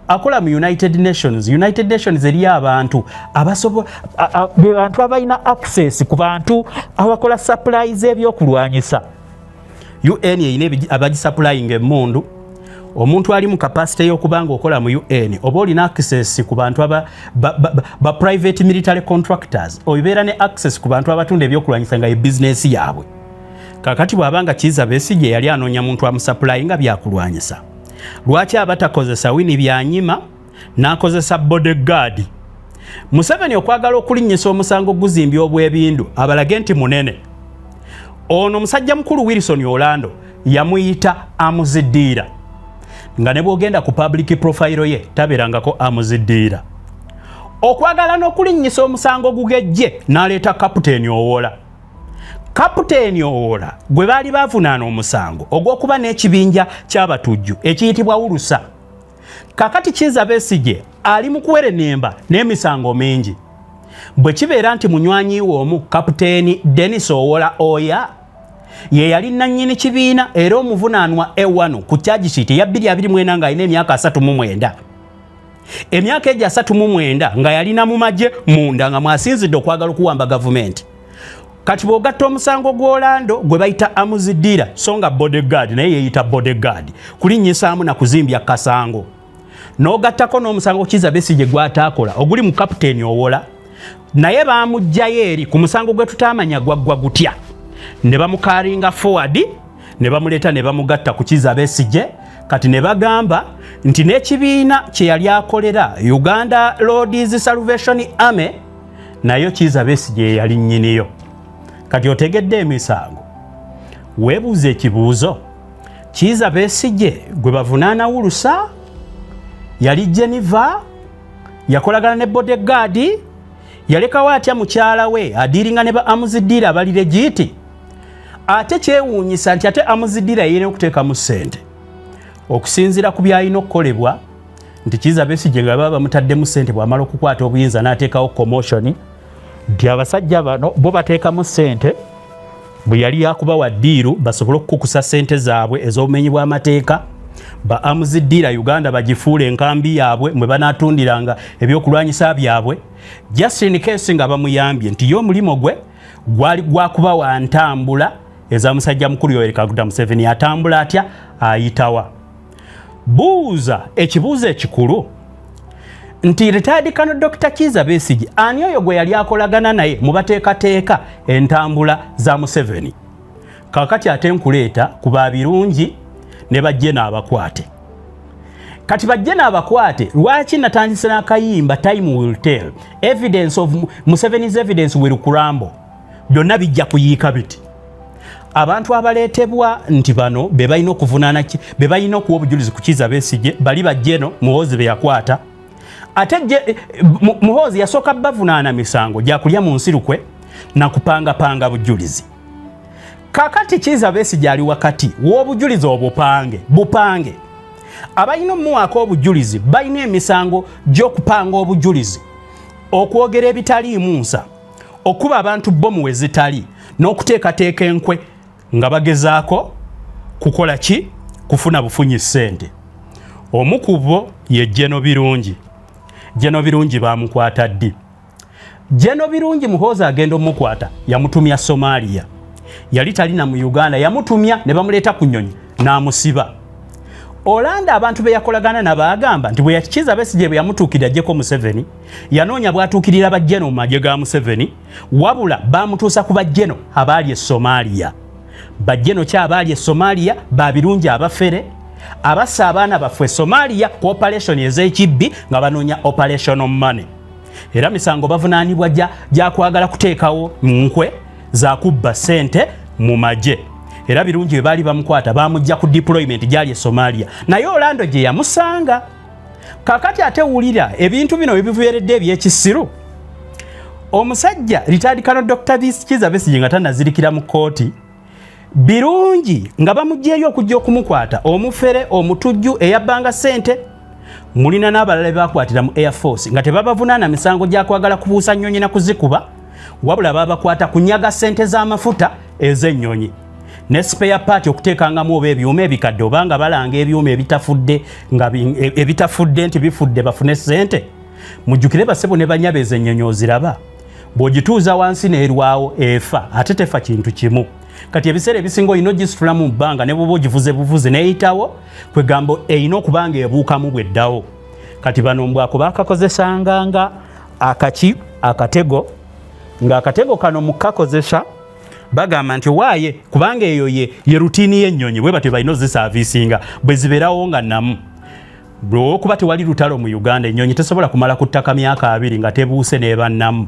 akola mu United Nations. United Nations eri abantu abantu abalina access ku bantu abakola supplies ebyokulwanyisa. UN yine abagisupplying emundu. Omuntu ali mu capacity y'okubanga okola mu UN oba olina access ku bantu ba private military contractors, oibeera ne access ku bantu abatunda ebyokulwanyisa nga business yaabwe. Kakati bw'abanga Kizza Besigye yali anoonya muntu amusupplyinga byakulwanyisa, lwaki abatakozesa Winnie Byanyima n'akozesa bodyguard? Museveni okwagala okulinnyisa omusango guzimbye obwebindu abalage nti munene. Ono musajja mukulu Wilson Orlando yamuyita amuziddira, nga ne bwogenda ku public profile ye tabeerangako amuziddira. Okwagala n'okulinnyisa omusango gugejje n'aleeta Kapiteeni Owola. Kapiteeni Owola gwe baali bavunaana omusango ogw'okuba n'ekibinja ky'abatujju ekiyitibwa Wulusa. Kakati Kizza Besigye ali mu kuwerenemba n'emisango mingi. Bwe kibeera nti munywanyi w'omu Kapiteeni Dennis Owola Oya ye yali nannyini kibiina era omuvunaanwa ewano ku charge sheet ya 2024 nga alina emyaka 39. Emyaka egyo 39 nga yalina mu magye munda nga mwasinzidde okwagala okuwamba gavumenti. Kati bw'ogatta omusango gw'Orlando gwe bayita amuziddira so nga bodyguard naye yeeyita bodyguard kulinnyisaamu na kuzimbya kasango, n'ogattako n'omusango Kizza Besigye gw'ataakola oguli mu Kapiteeni Owola, naye baamuggyayo eri ku musango gwe tutaamanya gwaggwa gutya, ne bamukaaringa forward ne bamuleeta ne bamugatta ku Kizza Besigye. Kati ne bagamba nti n'ekibiina kye yali akolera Uganda Lords Salvation Army nayo Kizza Besigye yali nnyiniyo. Kati otegedde emisango, weebuuze ekibuuzo, Kizza Besigye gwe bavunaana Wulusa yali Geneva, yakolagana ne bodyguard, yalekawo atya mukyala we adiiringa ne ba amuziddira abali legiti. Ate kyewuunyisa nti ate amuziddira yirina okuteekamu ssente okusinziira ku byalina okukolebwa, nti Kizza Besigye nga baba bamutaddemu ssente bw'amala okukwata obuyinza n'ateekawo commotion nti abasajja bano bo bateekamu ssente bwe yali yakuba wa ddiiru basobole okukukusa ssente zaabwe ez'obumenyi bw'amateeka, ba amuziddira Uganda bagifuule enkambi yaabwe mwe banaatundiranga ebyokulwanyisa byabwe, just in case nga bamuyambye nti yo omulimo gwe gwali gwakuba wa ntambula eza musajja mukulu Yoweri Kaguta Museveni atambula atya ayitawa. Buuza ekibuuzo ekikulu nti retired Colonel Dr. Kizza Besigye ani oyo gwe yali akolagana naye mu bateekateeka entambula za Museveni. Kakati ate nkuleeta ku babirungi ne bajje n'abakwate. Kati bajje n'abakwate lwaki natandise n'akayimba time will tell, evidence of Museveni's evidence will crumble. Byonna bijja kuyiika biti. Abantu abaleetebwa nti bano be balina okuvunaana be balina okuwa obujulizi ku Kizza Besigye bali bajjeno Muhoozi be yakwata. Ate Muhoozi yasooka bavunaana misango gya kulya mu nsirukwe na kupanga bujulizi. Kakati Kizza Besigye ali wakati w'obujulizi bupange. Abalina omuwaako obujulizi balina emisango gy'okupanga obujulizi, okwogera ebitaliimu nsa, okuba abantu bomu we zitali, n'okuteekateeka enkwe nga bagezaako kukola ki? Kufuna bufunyi ssente. Omu ku bo ye Jeno Birungi. Jeno Birungi bamukwata ddi? Jeno Birungi Muhoozi agenda omukwata yamutumya Somalia. Yali talina mu Uganda, yamutumya ne bamuleeta ku nnyonyi n'amusiba. Olanda abantu be yakolagana nabagamba nti bwe Kizza Besigye bwe yamutuukira ajjeko Museveni yanoonya bwatuukirira bajjeno mu magye ga Museveni, wabula bamutuusa ku bajjeno abaali e Somalia. Bajjeno ki abaali e Somalia? Babirungi abafere abassa abaana baffe Somalia ku operation ez'ekibbi nga banoonya operational money. Era misango bavunaanibwa gyakwagala kuteekawo nkwe za kubba ssente mu magye. Era Birungi bali bamukwata bamujja ku deployment gyali e Somalia. Naye Orlando gye yamusanga. Kakati ate wulira ebintu bino ebivuyeredde eby'ekisiru. Omusajja retired Colonel Dr. Kizza Besigye nga tannazirikira mu kooti. Birungi nga bamugyeyo okujja okumukwata omufere omutujju eyabbanga ssente. Mulina n'abalala bakwatira mu Air Force nga tebabavunaana misango gyakwagala kubuusa nnyonyi na kuzikuba, wabula babakwata kunyaga ssente z'amafuta ez'ennyonyi. Ne spare part okuteekangamu oba ebyuma ebikadde obanga balanga ebyuma ebitafudde nti bifudde bafune ssente. Mujjukire basebo ne banyaba ez'ennyonyi oziraba. Bw'ogituuza wansi n'erwawo efa ate tefa kintu kimu. Kati ebiseera ebisinga olina ogisitula mu bbanga ne bwoba ogivuze buvuze n'eyitawo kwegamba erina okubanga ebuukamu bw'eddawo. Kati bano mbwako bakakozesanga nga akatego, ng'akatego kano mukakozesa bagamba nti waaye kubanga eyo ye rutiini y'ennyonyi bwe batyo balina ozisaaviisinga bwe zibeerawo nga namu. Olw'okuba tewali lutalo mu Uganda, ennyonyi tesobola kumala ku ttaka myaka 2 nga tebuuse n'ebannamu.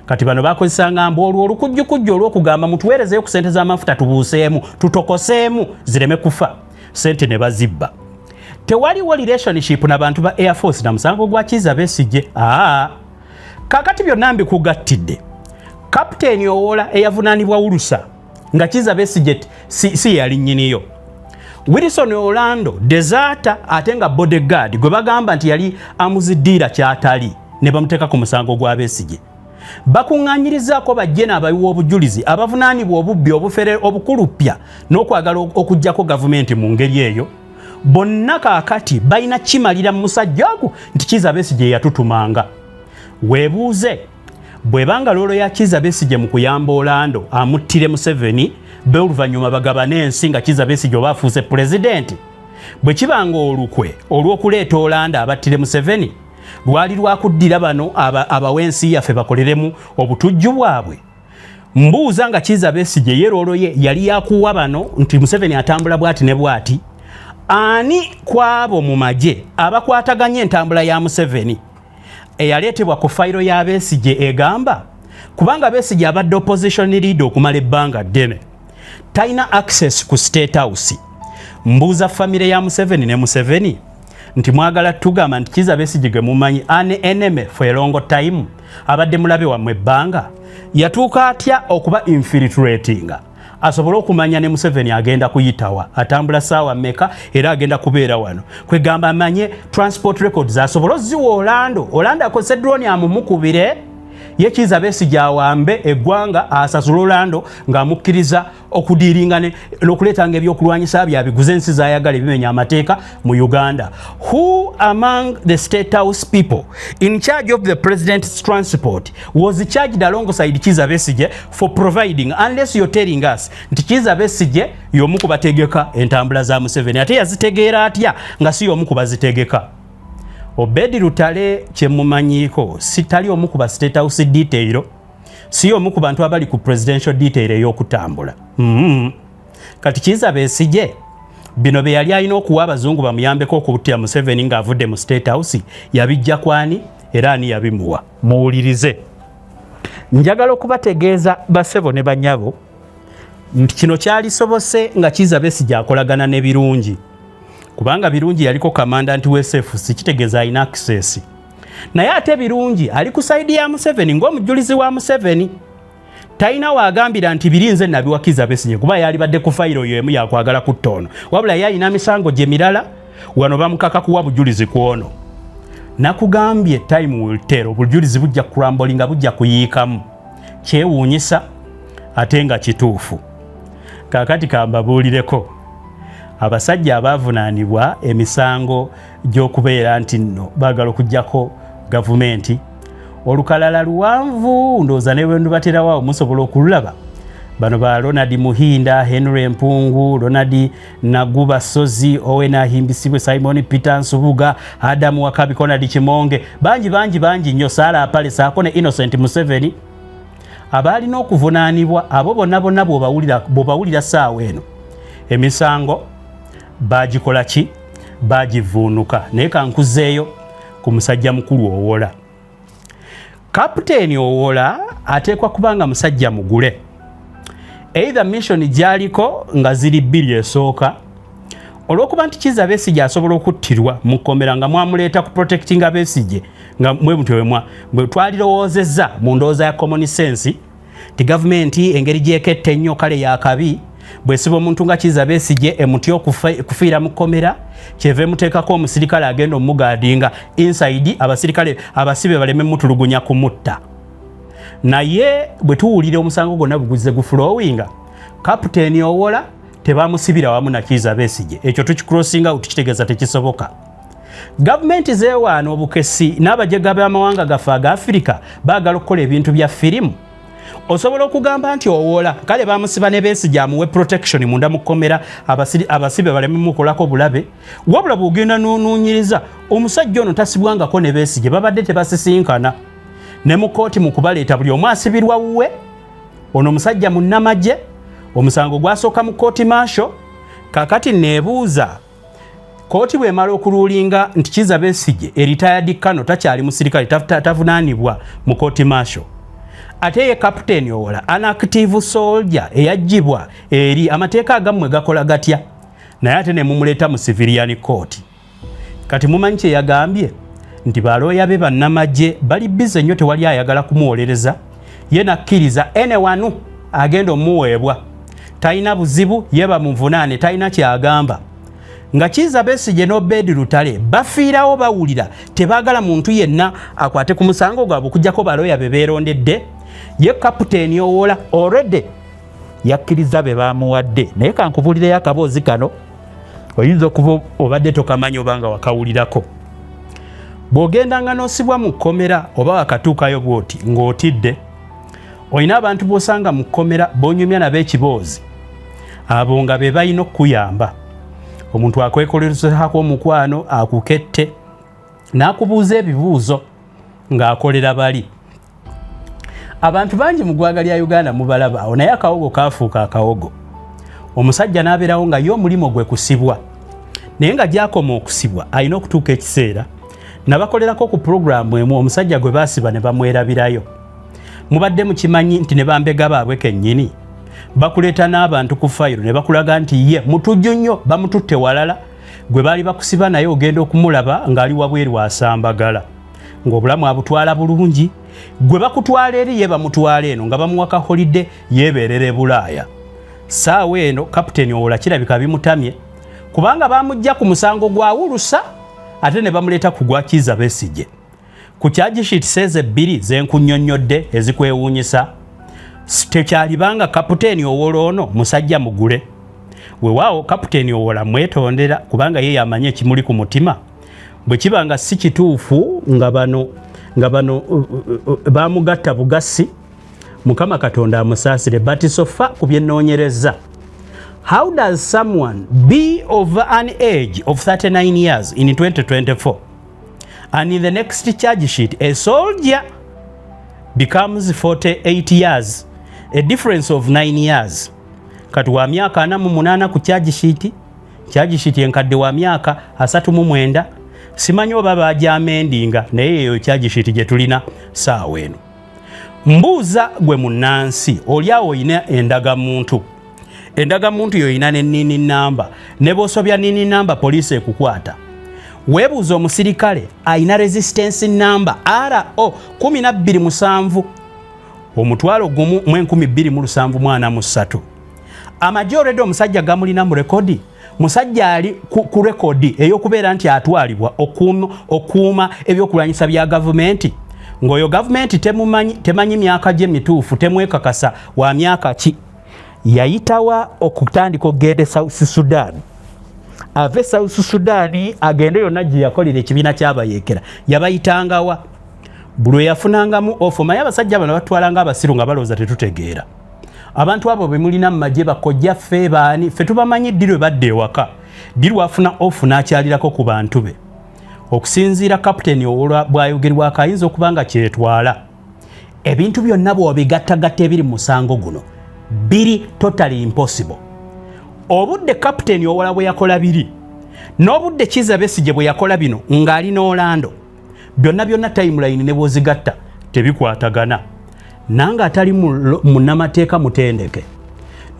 Kati bano bakozesanga mbu olwo olukujjukujju olw'okugamba mutuweerezeyo ku ssente z'amafuta tubuuseemu tutokoseemu zireme kufa, ssente ne bazibba. Tewaliwo relationship n'abantu ba Air Force na musango gwa Kizza Besigye. Kakati byonna mbikugattidde. Kapiteeni Owola eyavunaanibwa Urusa nga Kizza Besigye si yali nnyiniyo. Wilson Orlando deserter ate nga bodyguard gwe bagamba nti yali amuziddiira kyatali ne bamuteeka ku musango gwa Besigye. Bakuŋŋaanyirizaako bajje n'abayiwa obujulizi abavunaanibwa obubbi obufere obukulupya n'okwagala okuggyako gavumenti mu ngeri eyo. Bonna kaakati balina kimalira mu musajja ogwo nti Kizza Besigye yatutumanga. Weebuuze bwebanga loolo ya Kizza Besigye mu kuyamba Orlando amuttire Museveni be oluvannyuma bagabana ensi nga Kizza Besigye oba afuuse pulezidenti, bwe kibanga olukwe olw'okuleeta Orlando abattire Museveni lwali lwakuddira bano abawensi yaffe bakoleremu obutujju bwabwe. Mbuuza nga Kizza Besigye ye loolo ye yali yakuwa bano nti Museveni atambula bwati ne bwati, ani kwabo mu magye abakwataganya entambula ya Museveni eyaleetebwa ku fayiro ya Besigye egamba kubanga Besigye abadde opposition leader okumala ebbanga ddene talina access ku State House. Mbuuza famire ya Museveni ne Museveni nti mwagala tugamba nti Kizza Besigye gwe mumanyi ane enemy for a long time abadde mulabe wammwe ebbanga yatuuka atya okuba infiltrating asobole okumanya ne Museveni agenda kuyitawa atambula saawa mmeka era agenda kubeera wano kwegamba amanye transport records asobole oziwa Orlando akozesa drone amumukubire ye Kizza Besigye awambe eggwanga asasula Orlando ng'amukkiriza okudiiringa n'okuleetanga ebyokulwanyisa byabiguze ensi z'ayagala ebimenya amateeka mu Uganda. Who among the State House people in charge of the president's transport was charged alongside Kizza Besigye for providing, unless you're telling us nti Kizza Besigye y'omu ku bategeka entambula za Museveni, ate yazitegeera atya nga si y'omu ku bazitegeka? Obedi Lutale kyemumanyiiko sitali omu ku ba State House detail, si omu ku bantu abali ku presidential detail ey'okutambula. Kati Kizza Besigye bino bye yali alina okuwa abazungu bamuyambeko okubutira Museveni ng'avudde mu State House yabijja kwani era ani yabimuwa? Muwulirize. Njagala okubategeeza basebo ne banyabo nti kino kyalisobose nga Kizza Besigye akolagana ne birungi, kubanga birungi yaliko commandant w'SFC kitegeeza alina access, naye ate birungi ali ku side ya Museveni ng'omujulizi wa Museveni. Taina wagambira nti birinze nabiwa Kizza Besigye kuba yali badde ku fayiro yo emu yakwagala kutta ono, wabula yalina misango gye mirala wano bamukaka kuwa bujulizi ku ono. Nakugambye time will tell, obujulizi bujja kuramboli nga bujja kuyiikamu. Kyewuunyisa ate nga kituufu. Kaakati kambabuulireko abasajja abaavunaanibwa emisango gy'okubeera nti nno baagala okuggyako gavumenti, olukalala luwanvu ndowooza ne bwe ndubaterawo musobola okululaba. Bano ba Ronald Muhinda, Henry Mpungu, Ronald Naguba Sozi, Owen Ahimbisibwe, Simon Peter Nsubuga, Adam Wakabi, Conrad Kimonge, bangi nnyo, Sara Apale saako ne Innocent Museveni. Abaalina okuvunaanibwa abo bonna bw'obawulira ssaawa eno emisango baagikola ki? Baagivuunuka. Naye kankuzeeyo ku musajja mukulu Owola. Kapiteeni Owola ateekwa kubanga musajja mugule. Either mission gy'aliko nga ziri bbiri esooka, olw'okuba nti Kizza Besigye asobola okuttirwa mu kkomera nga mwamuleeta ku protectinga Besigye nga mwe mutwe bwe twalirowoozezza mu ndowooza ya common sense ti gavumenti engeri gy'eketta ennyo kale yakabi bwesiba omuntu nga Kizza Besigye emutya okufiira mu kkomera kyeva emuteekako omusirikale agenda omugaadinga inside abasirikale abasibe baleme mutulugunya kumutta. Naye bwe tuwulira omusango gwonna buguze guflowinga, Kapiteeni Owola tebamusibira wamu na Kizza Besigye. Ekyo tukicrossing out kitegeeza tekisoboka. Gavumenti zeewaana obukesi n'abajega b'amawanga gaffe aga Africa baagala okukola ebintu bya firimu. Osobola okugamba nti Owola kale bamusiba ne Besigye amuwe protection munda mu kkomera abasibe baleme mukolako bulabe, wabula bw'ogenda n'onuunyiriza omusajja ono tasibwangako ne Besigye, babadde tebasisinkana. Ne mu kooti mu kubaleeta buli omu asibirwa wuwe, ono omusajja munnamagye, omusango gwasooka mu kooti maasho. Kaakati neebuuza, kooti bw'emala okuluulinga nti Kizza Besigye retired Kano takyali musirikale tavunaanibwa mu kooti maasho, ate ye Kapiteeni Owola an active soldier eyaggyibwa eri amateeka agammwe gakola gatya? Naye ate ne mumuleeta mu civilian court. Kati mumanyi kye yagambye nti balooya be bannamagye bali bize nnyo, tewali ayagala kumuwolereza, ye nakkiriza anyone agenda omuweebwa talina buzibu, ye bamuvunaane talina kyagamba. Nga Kizza Besigye n'Obedi Lutale bafiirawo bawulira tebaagala muntu yenna akwate ku musango gwabwe okuggyako balooya be beerondedde, ye Kapiteeni Owola already yakkiriza be baamuwadde. Naye kankubuulireyo akaboozi kano, oyinza okuba obadde tokamanyi obanga wakawulirako. Bw'ogendanga n'osibwa mu kkomera oba wakatuukayo bw'oti ng'otidde, olina abantu b'osanga mu kkomera b'onyumya n'ab'ekiboozi, abo nga be balina okukuyamba. Omuntu akwekolerezako omukwano akukette n'akubuuza ebibuuzo ng'akolera bali. Abantu bangi mu ggwanga lya Uganda mubalaba awo, naye akawogo kaafuuka akawogo. Omusajja n'abeerawo nga ye omulimo gwe kusibwa, naye nga gy'akoma okusibwa alina okutuuka ekiseera nabakolerako ku puroguramu emu omusajja gwe baasiba ne bamwerabirayo. Mubadde mukimanyi nti ne bambega baabwe kennyini bakuleeta n'abantu ku fayiro ne bakulaga nti ye mutujju nnyo bamututte walala, gwe baali bakusiba naye ogenda okumulaba ng'ali wabweru asambagala, ng'obulamu abutwala bulungi. Gwe bakutwala eri ye bamutwala eno nga bamuwaka holide yeebeerera Bulaaya. Saawa eno Kapiteeni Owola kirabika bimutamye kubanga bamujja ku musango gwa wulusa ate ne bamuleeta ku gwa Kizza Besigye. ku charge sheet says ebbiri zenkunnyonnyodde ezikwewuunyisa tekyalibanga kapiteeni Owola ono musajja mugule weewaawo kapiteeni Owola mwetondera kubanga ye yamanye ekimuli ku mutima bwe kibanga si kituufu nga bano bamugatta bugasi Mukama Katonda amusaasire but sofa ku byenoonyereza. How does someone be of an age of 39 years in 2024 and in the next charge sheet a soldier becomes 48 years, a difference of 9 years. Kati wa myaka 48 ku charge sheet enkadde wa myaka 39 simanyi oba bajamendinga naye eyo charge sheet gye tulina saawa eno. Mbuuza gwe munnansi oliawo oyina endagamuntu yoyina n'ennini namba ne bw'osobya nnini namba poliisi ekukwata weebuuza omusirikale ayina resistance number RO 12,700 omutwalo gumu mu 12,743 amajoredi omusajja gamulina mu rekodi musajja ali ku rekodi ey'okubeera nti atwalibwa okuuma ebyokulwanyisa bya gavumenti ng'oyo gavumenti temanyi myaka gye mituufu temwekakasa wa myaka ki yayitawa okutandika okugenda South Sudan ave South Sudan agende yonna gye yakolera ekibiina ky'abayeekera yabayitangawa buli yafunangamu ofumayo abasajja bano batwalanga abasiru nga balowooza tetutegeera abantu abo be mulina mu magye bakojja ffe baani ffe tubamanyi ddi lwe badde ewaka ddi lwafuna ofu n'akyalirako ku bantu be okusinziira kapiteeni Owola bw'ayogerwako ayinza okuba nga kyetwala ebintu byonna bw'obigattagatta ebiri mu musango guno biri totally impossible. Obudde kapiteeni Owola bwe yakola biri n'obudde Kizza Besigye bwe yakola bino ng'ali n'Orlando byonna timeline ne bw'ozigatta tebikwatagana nanga atali munnamateeka mutendeke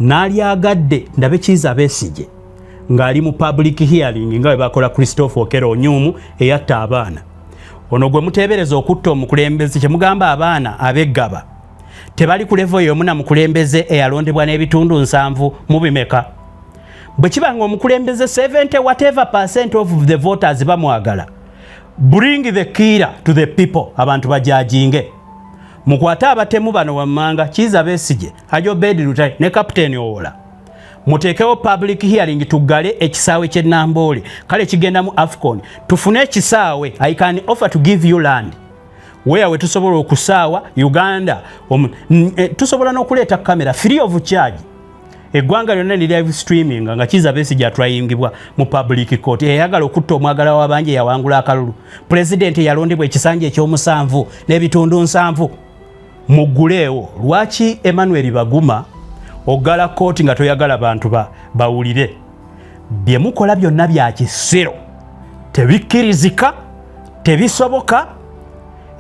n'ali agadde ndabe Kizza Besigye ng'ali mu public hearing nga bwe bakola Christopher Okero Onyumu eyatta abaana ono gwe muteebereza okutta omukulembeze kyemugamba abaana abeggaba tebali ku level y'omu na mukulembeze eyalondebwa n'ebitundu 7 mu bimeka bwe kibanga omukulembeze 70% of the voters bamwagala bring the killer to the people abantu bajajinge mukwata abatemu bano wammanga Kizza Besigye Hajo Bedi Lutale ne kapiteeni Owola muteekewo public hearing tugale ekisaawe kye Namboole kale kigenda mu Afcon tufune ekisaawe I can offer to give you land weyawe tusobola okusaawa Uganda tusobola n'okuleeta kamera free of charge eggwanga lyonna ne live streaming nga Kizza Besigye atwayingibwa mu public court eyagala okutta omwagala w'abanje yawangula akalulu president yalondebwa ekisanja ekyomusanvu n'ebitundu 7 muguleewo lwaki Emmanuel Baguma ogala kooti nga toyagala bantu bawulire bye mukola byonna bya kisiro tebikkirizika tebisoboka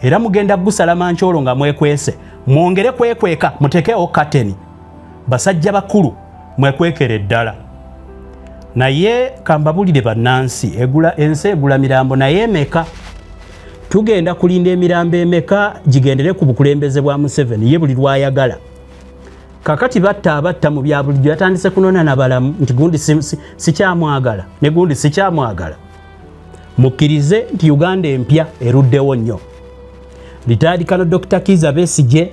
era mugenda gusala mancholo nga mwekwese mwongere kwekweka mutekewo kateni basajja bakulu mwekwekere ddala naye kambabulire bannansi ensi egula mirambo naye emeka tugenda kulinda emirambo emeka gigendere ku bukulembeze bwa Museveni ye buli lwayagala kakati batta mu bya bulijjo yatandise kunona nabalamu nti gundi sikyamwagala ne gundi sikyamwagala mukkirize nti Uganda empya eruddewo nnyo litandikano Dr. Kizza Besigye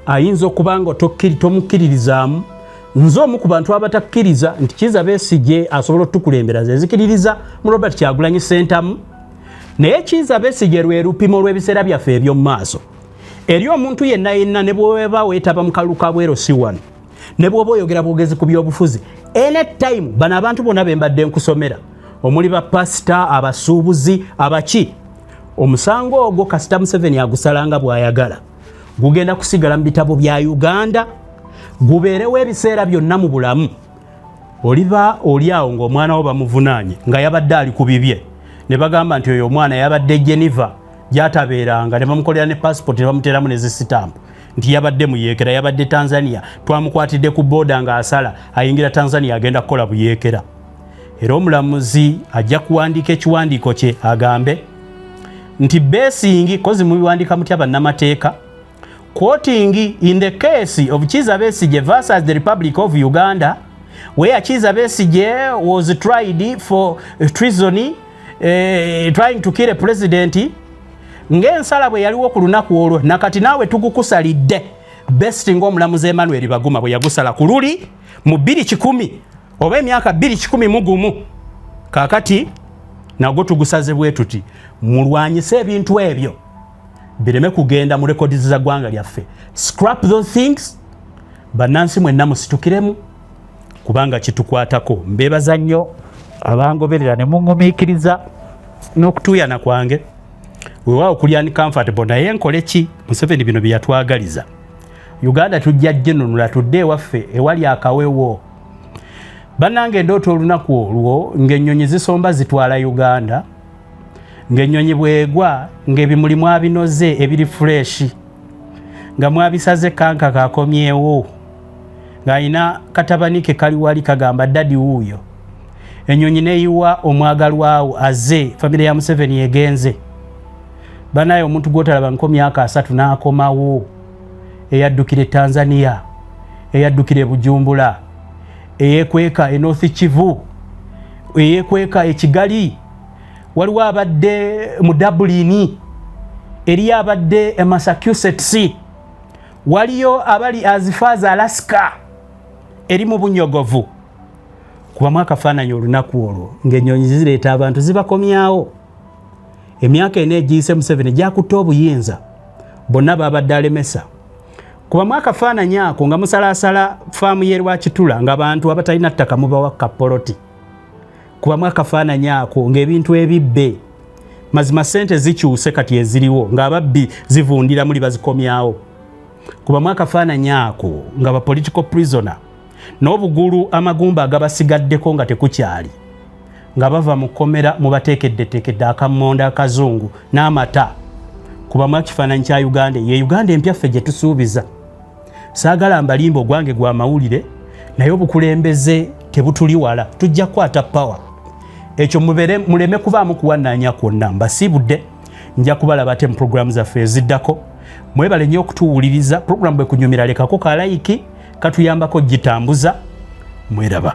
ayinza okuba nga tomukkiririzaamu nze omu ku bantu abatakkiriza nti Kizza Besigye asobola otukulembera zezikiririza mu Robert Kyagulanyi Sentamu naye Kizza Besigye lwe lupimo lw'ebiseera byaffe eby'omu maaso eri omuntu yenna ne bw'oba weetaba mu kalulu ka bwero si wano ne bw'oba oyogera bwogezi ku by'obufuzi anytime bano abantu bonna be mbadde nkusomera omuli bapasita abasuubuzi abaki omusango ogwo kasita Museveni agusalanga bw'ayagala gugenda kusigala mu bitabo bya Uganda gubeerewo ebiseera byonna mu bulamu oliba oliawo ng'omwana wo bamuvunaanye nga yabadde ali ku bibye ne bagamba nti oyo omwana yabadde Geneva gyatabeeranga ne bamukolera ne passport ne bamuteeramu ne zisitampu nti yabadde muyeekera yabadde Tanzania twamukwatidde ku booda nga asala ayingira Tanzania agenda kukola buyeekera era omulamuzi ajja kuwandiika ekiwandiiko kye agambe nti Besigye kozi mubiwandika mutya bannamateeka quoting in the case of Kizza Besigye versus the Republic of Uganda where Kizza Besigye was tried for treason trying to kill a president ng'ensala bwe yaliwo ku lunaku olwo nakati naawe tugukusalidde best ng'omulamuzi Emmanuel Baguma bwe yagusala ku luli mu 2010 oba emyaka 2011 kaakati nagwo tugusaze bwe tuti mulwanyise ebintu ebyo bireme kugenda mu rekodi za ggwanga lyaffe. Scrap those things. Bannansi mwenna musitukiremu kubanga kitukwatako. Mbebaza nnyo abangoberera ne mungumiikiriza n'okutuyana kwange. Weewaawo kulya ni comfortable naye nkole ki Museveni bino bye yatwagaliza. Uganda tujja gyenunula tudde ewaffe ewali akawewo. Bannange endooto olunaku olwo ng'ennyonyi zisomba zitwala Uganda, ng'ennyonyi bwegwa ng'ebimuli mwabinoze ebiri fresh, nga mwabisaze kanka kakomyewo, ng'alina katabanike kali wali kagamba dadi wuuyo. Ennyonyi neeyiwa omwagalwawo aze famire ya Museveni egenze. Banaye omuntu gwotalaba nko myaka 3 n'akomawo, eyaddukire Tanzania, eyaddukire Bujumbura, eyekweka North Kivu, eyekweka Kigali, waliwo abadde mu Dublin, eri abadde Massachusetts, waliyo abali as far as Alaska, eri mu bunyogovu. Kuba mwakafaananyi olunaku olwo ng'ennyonyi zireeta abantu zibakomyawo. Emyaka ene egiyise Museveni gyakutta obuyinza bonna babadde alemesa. Kuba mwakafaananyi ako nga musalaasala faamu ye Lwakitula ng'abantu abatalina ttaka mubawa kapoloti. Kuba mwakafaananyi ako ng'ebintu ebibbe mazima ssente zikyuse kati eziriwo ng'ababbi zivundira muli bazikomyawo. Kuba mwakafaananyi ako nga ba political prisoner n'obugulu amagumba agabasigaddeko nga tekukyali nga bava mu kkomera mubateekeddeteekedde akammonda akazungu n'amata. Kuba mwakifaananyi kya Uganda ye Uganda empyaffe gye tusuubiza. Saagala mbalimba ogwange gwa mawulire naye obukulembeze tebutuli wala, tujja kukwata power. Ekyo muleme kubaamu kuwannaanya kwonna. Mbasiibudde, nja kubalaba ate mu programu zaffe eziddako. Mwebale nnyo okutuwuliriza. Programu bwe kunyumira lekako ka like katuyambako gitambuza. Mweraba.